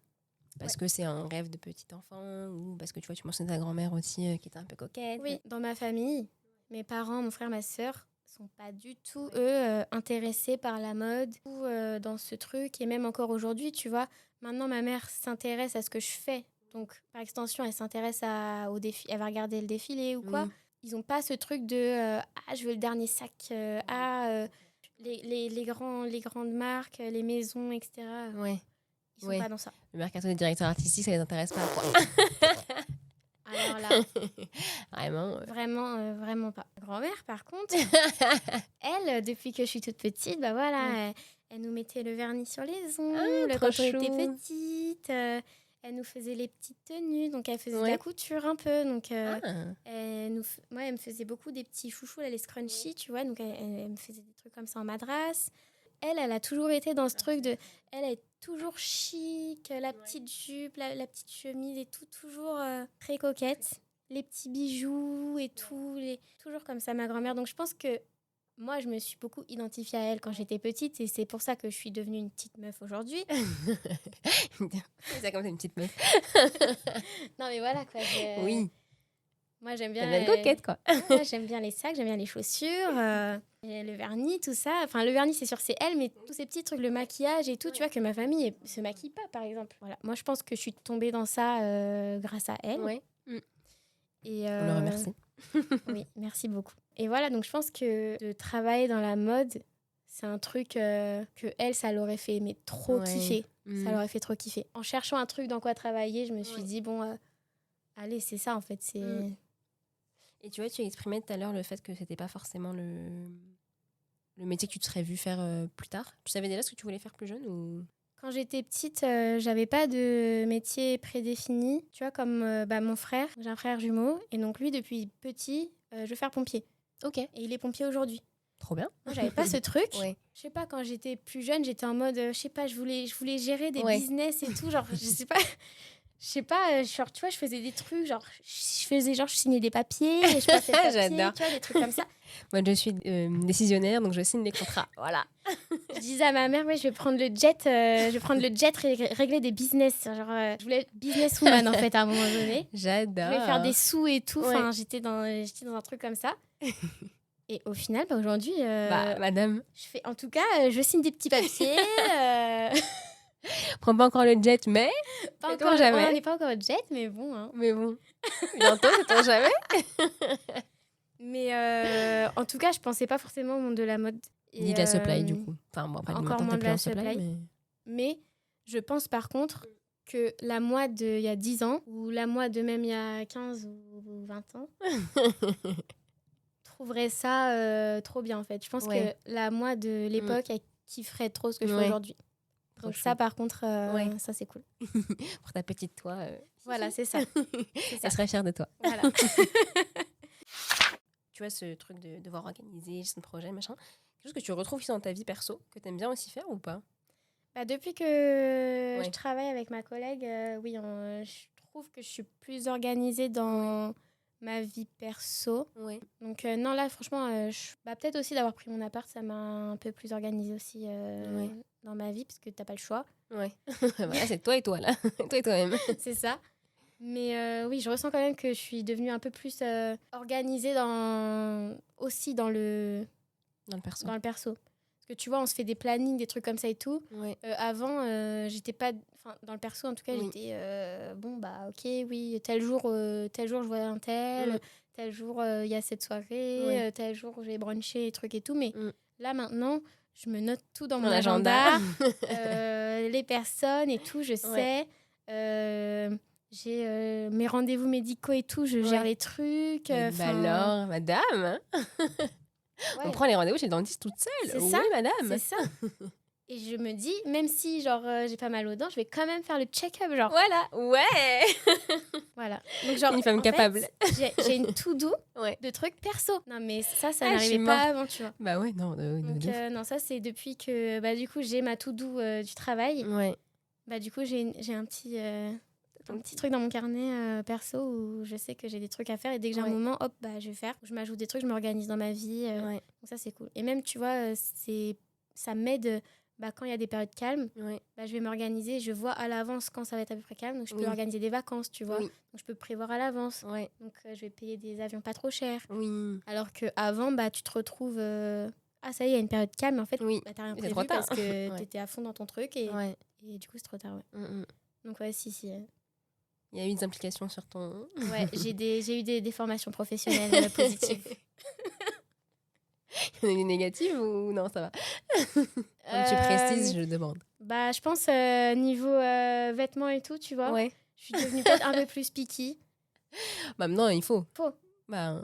Parce que c'est un rêve de petit enfant ou parce que tu vois, tu mentionnes ta grand-mère aussi qui était un peu coquette. Oui, dans ma famille, mes parents, mon frère, ma sœur sont pas du tout, eux, intéressés par la mode ou dans ce truc. Et même encore aujourd'hui, tu vois, maintenant, ma mère s'intéresse à ce que je fais. Donc, par extension, elle s'intéresse au défi, elle va regarder le défilé ou quoi. Oui. Ils n'ont pas ce truc de je veux le dernier sac, les grandes marques, les maisons, etc. Ouais. Ils sont pas dans ça. Le mercato des directeurs artistiques, ça les intéresse pas, quoi. Alors là, Vraiment. vraiment pas. Ma grand-mère, par contre, elle, depuis que je suis toute petite, bah voilà, elle nous mettait le vernis sur les ongles trop quand on était chou. petite. Elle nous faisait les petites tenues, donc elle faisait de la couture un peu. Donc elle me faisait beaucoup des petits chouchous, là, les scrunchies, tu vois. Donc elle me faisait des trucs comme ça en madras. Elle a toujours été dans ce truc de... Elle est toujours chic, la petite jupe, la petite chemise et tout, toujours très coquette. Les petits bijoux et tout, toujours comme ça, ma grand-mère. Donc je pense que moi, je me suis beaucoup identifiée à elle quand j'étais petite et c'est pour ça que je suis devenue une petite meuf aujourd'hui. C'est ça comme t'es une petite meuf. Non mais voilà quoi. Oui. Moi, j'aime bien. T'es bien coquette, quoi. Ouais, j'aime bien les sacs, j'aime bien les chaussures, le vernis, tout ça. Enfin, le vernis, c'est sûr, c'est elle, mais tous ces petits trucs, le maquillage et tout, tu vois, que ma famille se maquille pas, par exemple. Voilà. Moi, je pense que je suis tombée dans ça grâce à elle. Ouais. Et, On le remercie. Oui, merci beaucoup. Et voilà, donc je pense que de travailler dans la mode, c'est un truc que elle, ça l'aurait fait mais trop kiffer. Ça l'aurait fait trop kiffer. En cherchant un truc dans quoi travailler, je me suis dit, bon, allez, c'est ça, en fait, c'est... Et tu vois, tu as exprimé tout à l'heure le fait que c'était pas forcément le métier que tu te serais vu faire plus tard. Tu savais déjà ce que tu voulais faire plus jeune ou... Quand j'étais petite, j'avais pas de métier prédéfini. Tu vois, comme mon frère, j'ai un frère jumeau, et donc lui, depuis petit, je veux faire pompier. Ok. Et il est pompier aujourd'hui. Trop bien. Moi, j'avais pas ce truc. Ouais. Je sais pas, quand j'étais plus jeune, j'étais en mode, je sais pas, je voulais gérer des business et tout, genre, je sais pas... Je sais pas, genre, tu vois, je faisais des trucs, genre, je signais des papiers, et je passais le papier, J'adore. tu vois, des trucs comme ça. Moi, je suis décisionnaire, donc je signe les contrats. Voilà. Je disais à ma mère, je vais prendre le jet, régler des business. Genre, je voulais être businesswoman, en fait, à un moment donné. J'adore. Je voulais faire des sous et tout. Enfin, j'étais dans un truc comme ça. Et au final, aujourd'hui... madame. En tout cas, je signe des petits papiers. Prends pas encore le jet, mais... Pas encore, jamais. On n'est pas encore au jet, mais bon. Hein. Mais bon. Bientôt, c'est jamais. Mais en tout cas, je pensais pas forcément au monde de la mode. Ni de la supply, du coup. Enfin, bon, après, encore moins de la supply. Mais je pense par contre que la moi d'il y a 10 ans, ou la moi de même il y a 15 ou 20 ans, trouverait ça trop bien, en fait. Je pense que la moi de l'époque, elle kifferait trop ce que je fais aujourd'hui. Donc ça, par contre, ça, c'est cool. Pour ta petite toi. Voilà, c'est ça. Elle serait fière de toi. Voilà. Tu vois, ce truc de devoir organiser, gestion de projet, machin, quelque chose que tu retrouves aussi dans ta vie perso, que tu aimes bien aussi faire ou pas? Depuis que je travaille avec ma collègue, je trouve que je suis plus organisée dans ma vie perso. Donc non, là, franchement, peut-être aussi d'avoir pris mon appart, ça m'a un peu plus organisée aussi dans ma vie, parce que t'as pas le choix. Voilà, c'est toi et toi, là. Toi et toi-même. C'est ça. Mais oui, je ressens quand même que je suis devenue un peu plus organisée aussi dans le perso. Dans le perso. Parce que tu vois, on se fait des plannings, des trucs comme ça et tout. Avant, j'étais pas... Enfin, dans le perso, en tout cas, j'étais... ok, oui, tel jour, je vois un tel. Tel jour, il y a cette soirée. Tel jour, je vais bruncher, trucs et tout. Mais là, maintenant, je me note tout dans mon agenda. Les personnes et tout, je sais. J'ai mes rendez-vous médicaux et tout, je gère les trucs. Alors, madame, hein. On prend les rendez-vous chez le dentiste toute seule. C'est oui, ça, madame. C'est ça. Et je me dis, même si genre j'ai pas mal aux dents, je vais quand même faire le check-up, genre. Voilà, Voilà. Donc genre une femme capable. Fait, j'ai une to-do de trucs perso. Non mais ça n'arrivait pas avant, tu vois. Bah ouais, non. Donc non, ça c'est depuis que du coup j'ai ma to-do du travail. Du coup j'ai un petit truc dans mon carnet perso où je sais que j'ai des trucs à faire et dès que j'ai un moment, hop, je vais faire. Je m'ajoute des trucs, je m'organise dans ma vie. Donc ça, c'est cool. Et même, tu vois, ça m'aide quand il y a des périodes calmes, Ouais. je vais m'organiser. Je vois à l'avance quand ça va être à peu près calme. Donc, je peux Oui. organiser des vacances, tu vois. Oui. Donc, je peux prévoir à l'avance. Ouais. Donc, je vais payer des avions pas trop chers. Oui. Alors qu'avant, tu te retrouves... Ah, ça y est, il y a une période calme. En fait, Oui. t'as rien C'est prévu trop tard. parce que Ouais. t'étais à fond dans ton truc. Et Ouais. du coup, c'est trop tard, ouais. Mm, mm. Donc, ouais, si. Il y a eu des implications sur ton... Ouais, j'ai eu des formations professionnelles positives. Il y en a des négatives ou non, ça va? Comme tu précises, je demande. Je pense niveau vêtements et tout, tu vois. Ouais. Je suis devenue peut-être un peu plus picky. Maintenant, il faut. Faut. Non,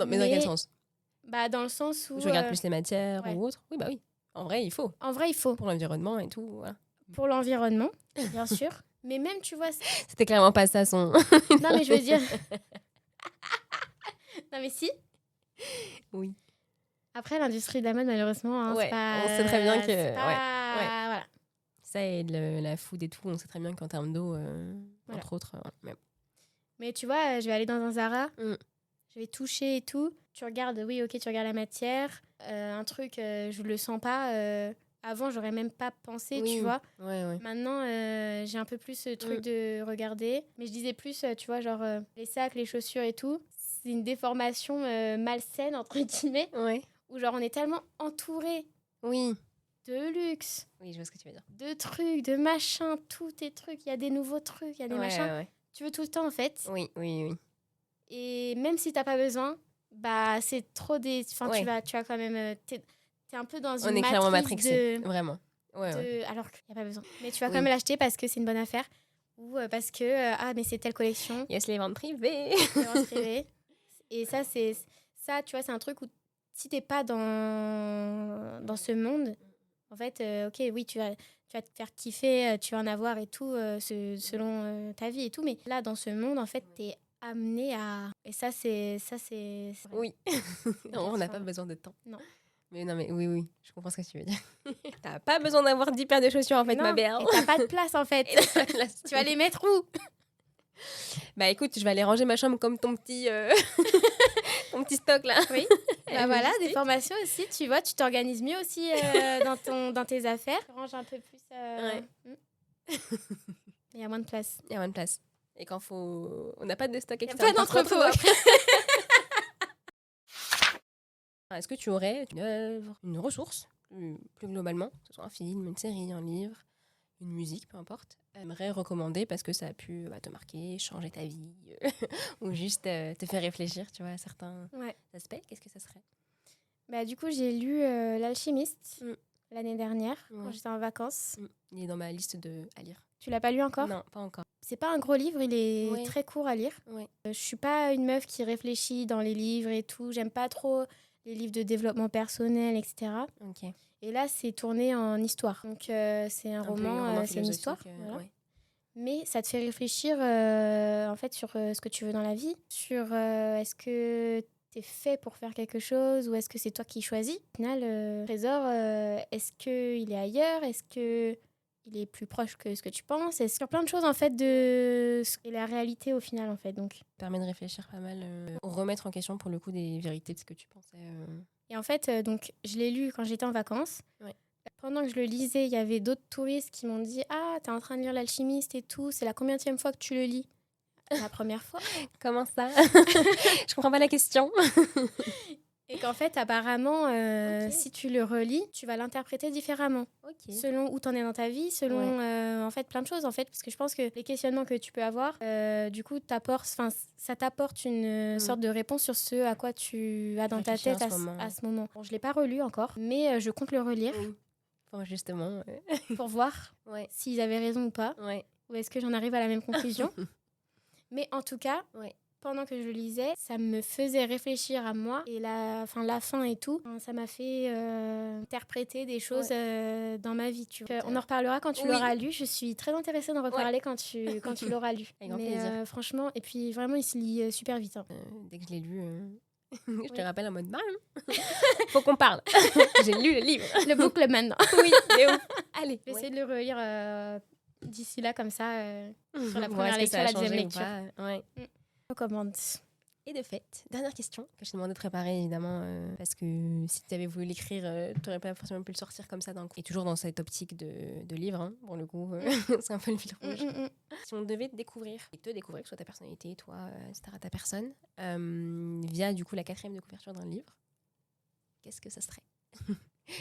mais dans quel sens? Dans le sens où... Je regarde plus les matières ouais. ou autre. Oui, oui. En vrai, il faut. En vrai, il faut. Pour l'environnement et tout, voilà. Pour l'environnement, bien sûr. Mais même, tu vois... C'était clairement pas ça son... Non, mais je veux dire... Non, mais si. Oui. Après, l'industrie de la mode, malheureusement, ouais, c'est pas... on sait très bien que... c'est pas... Ouais. Voilà. Ça et la food et tout, on sait très bien qu'en termes d'eau, Voilà. entre autres... Mais tu vois, je vais aller dans un Zara, Mm. je vais toucher et tout. Tu regardes, oui, ok, tu regardes la matière. Un truc, je le sens pas. Avant, j'aurais même pas pensé, Oui. tu vois. Ouais. Maintenant, j'ai un peu plus ce truc de regarder. Mais je disais plus, tu vois, genre les sacs, les chaussures et tout. C'est une déformation malsaine, entre guillemets. Ouais. Où genre, on est tellement entouré Oui. de luxe, Oui, je vois ce que tu veux dire. de trucs, de machins, tous tes trucs. Il y a des nouveaux trucs, il y a des machins. Ouais. Tu veux tout le temps, en fait. Oui. Et même si t'as pas besoin, c'est trop des... Enfin, Ouais. tu vas quand même... T'es un peu dans On une est clairement matrice matrixé. de... Vraiment. Ouais. Alors qu'il n'y a pas besoin. Mais tu vas Oui. quand même l'acheter parce que c'est une bonne affaire. Ou parce que, mais c'est telle collection. Yes, les ventes privées. Les ventes privées. Et ça, tu vois, c'est un truc où si t'es pas dans ce monde, en fait, ok, oui, tu vas te faire kiffer, tu vas en avoir et tout, selon ta vie et tout. Mais là, dans ce monde, en fait, t'es amené à... Et ça, c'est... Oui. On n'a pas besoin de temps. Non. Mais oui, je comprends ce que tu veux dire. T'as pas besoin d'avoir 10 paires de chaussures, en fait, Non, ma belle. et t'as pas de place, en fait. Tu vas les mettre où? Écoute, je vais aller ranger ma chambre comme ton petit, ton petit stock, là. Oui. Voilà, des formations aussi, tu vois, tu t'organises mieux aussi dans tes affaires. Tu ranges un peu plus... Ouais. Il y a moins de place. Il y a moins de place. Et quand faut... On n'a pas de stock Il y a externe. pas d'entrepôt. Est-ce que tu aurais une œuvre, une ressource, plus globalement, que ce soit un film, une série, un livre, une musique, peu importe, aimerais recommander parce que ça a pu te marquer, changer ta vie, ou juste te faire réfléchir, tu vois, à certains aspects? Qu'est-ce que ça serait? Du coup, j'ai lu L'Alchimiste l'année dernière, quand j'étais en vacances. Il est dans ma liste à lire. Tu l'as pas lu encore? Non, pas encore. C'est pas un gros livre, il est très court à lire. Ouais. Je suis pas une meuf qui réfléchit dans les livres et tout. J'aime pas trop les livres de développement personnel, etc. Ok. Et là, c'est tourné en histoire. Donc, c'est un roman, c'est une histoire. Voilà. Ouais. Mais ça te fait réfléchir en fait, sur ce que tu veux dans la vie. Sur est-ce que t'es fait pour faire quelque chose ou est-ce que c'est toi qui choisis? Au final, le trésor, est-ce qu'il est ailleurs? Est-ce qu'il est plus proche que ce que tu penses? Est-ce qu'il y a plein de choses en fait de ce qu'est la réalité au final en fait. Donc. Ça permet de réfléchir pas mal, remettre en question pour le coup des vérités de ce que tu pensais. Et en fait, donc, je l'ai lu quand j'étais en vacances. Ouais. Pendant que je le lisais, il y avait d'autres touristes qui m'ont dit « Ah, t'es en train de lire L'Alchimiste et tout, c'est la combienième fois que tu le lis ?» La première fois. Comment ça? Je comprends pas la question. Et qu'en fait, apparemment, si tu le relis, tu vas l'interpréter différemment. Selon où t'en es dans ta vie, selon en fait, plein de choses. En fait, parce que je pense que les questionnements que tu peux avoir, du coup, ça t'apporte une sorte de réponse sur ce à quoi tu as dans ta tête à ce moment. Bon, je l'ai pas relu encore, mais je compte le relire. Bon, justement. Pour voir s'ils avaient raison ou pas. Ou est-ce que j'en arrive à la même conclusion. Mais en tout cas... Pendant que je le lisais, ça me faisait réfléchir à moi et la fin et tout. Ça m'a fait interpréter des choses dans ma vie. Tu vois. On en reparlera quand tu l'auras lu. Je suis très intéressée d'en reparler quand tu l'auras lu. Avec grand plaisir. Franchement, et puis vraiment, il se lit super vite. Hein. Dès que je l'ai lu, je te rappelle en mode mal. Faut qu'on parle. J'ai lu le livre. Le book club maintenant. Oui, c'est ouf. Allez. Je vais essayer de le relire d'ici là, comme ça, sur la première lecture, la deuxième lecture. Ouais. Recommande. Et de fait, dernière question que je t'ai demandé de préparer évidemment, parce que si tu avais voulu l'écrire, tu n'aurais pas forcément pu le sortir comme ça d'un coup. Et toujours dans cette optique de livre, hein, pour le coup, c'est un peu le fil rouge. Si on devait te découvrir, et te découvrir, que ce soit ta personnalité, toi, etc., ta personne, via du coup la 4e de couverture d'un livre, qu'est-ce que ça serait?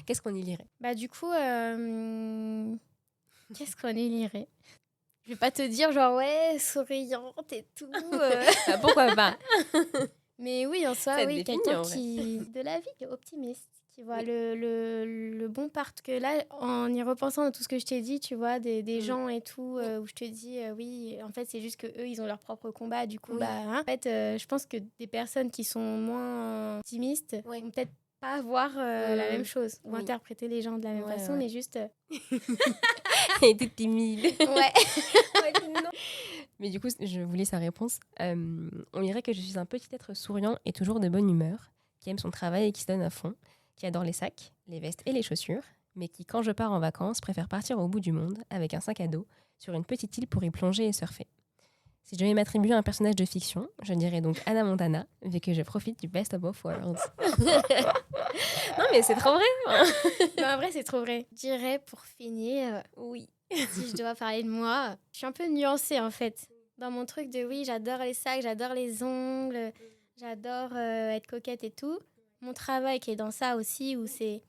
Qu'est-ce qu'on y lirait? Bah du coup, qu'est-ce qu'on y lirait? Je vais pas te dire genre ouais, souriante et tout. Pourquoi pas? Mais oui, en soi, Ça te oui, définit, quelqu'un en vrai. qui de la vie, qui est optimiste, qui voit Oui. le bon part. Que là, en y repensant à tout ce que je t'ai dit, tu vois, des gens et tout, où je te dis oui, en fait, c'est juste que eux, ils ont leur propre combat. Du coup, Oui. bah, hein, en fait, je pense que des personnes qui sont moins optimistes Oui. vont peut-être pas voir la même chose ou Oui. interpréter les gens de la même Ouais, façon, ouais. mais juste Elle était timide. ouais. Non. Mais du coup, je voulais sa réponse. On dirait que je suis un petit être souriant et toujours de bonne humeur, qui aime son travail et qui se donne à fond, qui adore les sacs, les vestes et les chaussures, mais qui, quand je pars en vacances, préfère partir au bout du monde avec un sac à dos sur une petite île pour y plonger et surfer. Si je devais m'attribuer un personnage de fiction, je dirais donc Hannah Montana, vu que je profite du best of both worlds. Non, mais c'est trop vrai. Non, en vrai, c'est trop vrai. Je dirais pour finir, Oui. si je dois parler de moi, je suis un peu nuancée en fait. Dans mon truc de oui, j'adore les sacs, j'adore les ongles, j'adore être coquette et tout. Mon travail qui est dans ça aussi, où c'est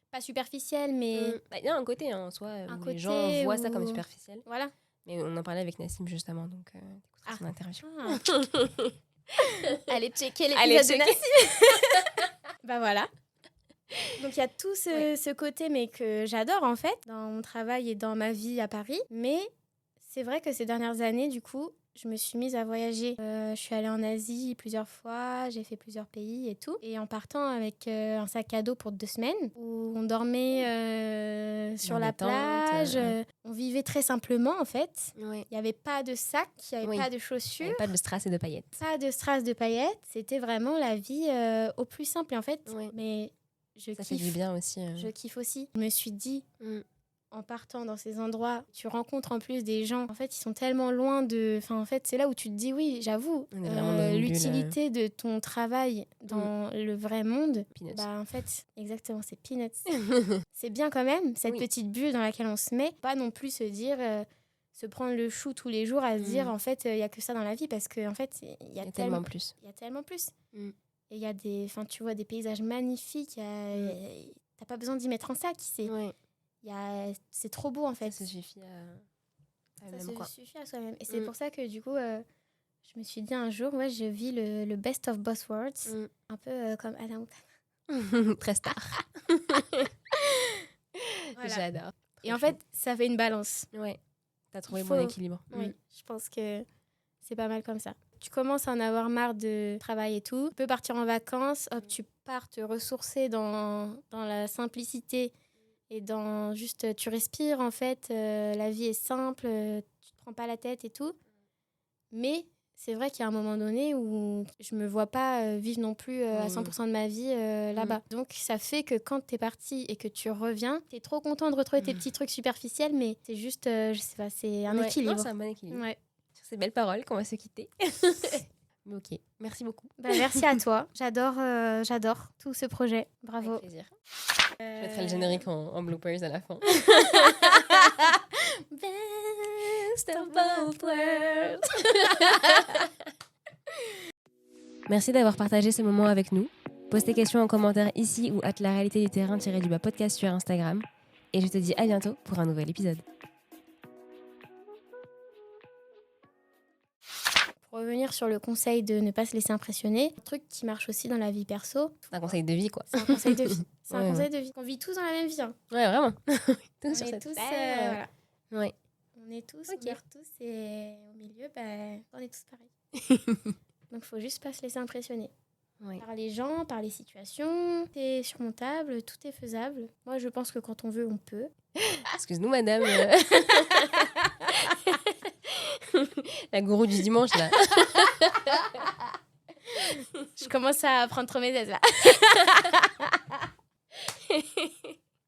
pas superficiel, mais Il y a un côté hein, en soi un où les côté gens voient ça comme où- superficiel. voilà. Mais on en parlait avec Nassim justement, donc t'écouteras son interview. Allez checker Allez l'épisode de checker. Nassim. Bah voilà. Donc il y a tout ce côté, mais que j'adore en fait, dans mon travail et dans ma vie à Paris. Mais c'est vrai que ces dernières années, du coup, je me suis mise à voyager. Je suis allée en Asie plusieurs fois, j'ai fait plusieurs pays et tout. Et en partant avec un sac à dos pour 2 semaines, où on dormait sur Dans la des tentes, plage, on vivait très simplement en fait. Oui. Il n'y avait pas de sac, il n'y avait pas de chaussures. Pas de strass et de paillettes. Pas de strass de paillettes, c'était vraiment la vie au plus simple. Et en fait, mais je ça fait du bien aussi. Je kiffe aussi. Je me suis dit, en partant dans ces endroits, tu rencontres en plus des gens. En fait, ils sont tellement loin de. Enfin, en fait, c'est là où tu te dis, oui, j'avoue, On est vraiment dans une l'utilité de ton travail dans le vrai monde. Peanuts. Bah, en fait, exactement, c'est peanuts. C'est bien quand même, cette petite bulle dans laquelle on se met. Pas non plus se dire. Se prendre le chou tous les jours à se dire en fait il y a que ça dans la vie parce que en fait il y a tellement plus. Il y a tellement plus. Et il y a des tu vois des paysages magnifiques, t'as pas besoin d'y mettre un sac, c'est trop beau en fait. Ça suffit à suffit à soi-même. Et c'est pour ça que du coup je me suis dit un jour je vis le best of both worlds, un peu comme Adam. Très star. Voilà. J'adore. Et en fait ça fait une balance. Ouais. T'as trouvé le bon équilibre. Oui, je pense que c'est pas mal comme ça. Tu commences à en avoir marre de travail et tout. Tu peux partir en vacances, hop, tu pars te ressourcer dans la simplicité et dans juste, tu respires en fait. La vie est simple, tu te prends pas la tête et tout. Mais c'est vrai qu'il y a un moment donné où je me vois pas vivre non plus à 100% de ma vie là-bas. Donc ça fait que quand t'es parti et que tu reviens, t'es trop content de retrouver tes petits trucs superficiels, mais c'est juste, je sais pas, c'est un équilibre. Non, c'est un bon équilibre. Ouais. Sur ces belles paroles qu'on va se quitter. Mais ok, merci beaucoup. Bah, merci à toi. J'adore tout ce projet. Bravo. Avec plaisir. Je mettrai le générique en bloopers à la fin. Best of both worlds. Merci d'avoir partagé ce moment avec nous. Pose tes questions en commentaire ici ou @ la réalité du terrain _ podcast sur Instagram. Et je te dis à bientôt pour un nouvel épisode. Pour revenir sur le conseil de ne pas se laisser impressionner, un truc qui marche aussi dans la vie perso. C'est un conseil de vie, quoi. C'est un conseil de vie. C'est un conseil de vie. On vit tous dans la même vie. Hein. Ouais, vraiment. Tous sur cette terre. Voilà. Ouais. On est tous, on meurt tous et au milieu, on est tous pareils. Donc, il faut juste pas se laisser impressionner. Ouais. Par les gens, par les situations. Tout est surmontable, tout est faisable. Moi, je pense que quand on veut, on peut. Excuse-nous, madame. La gourou du dimanche, là. Je commence à prendre trop mes aises, là.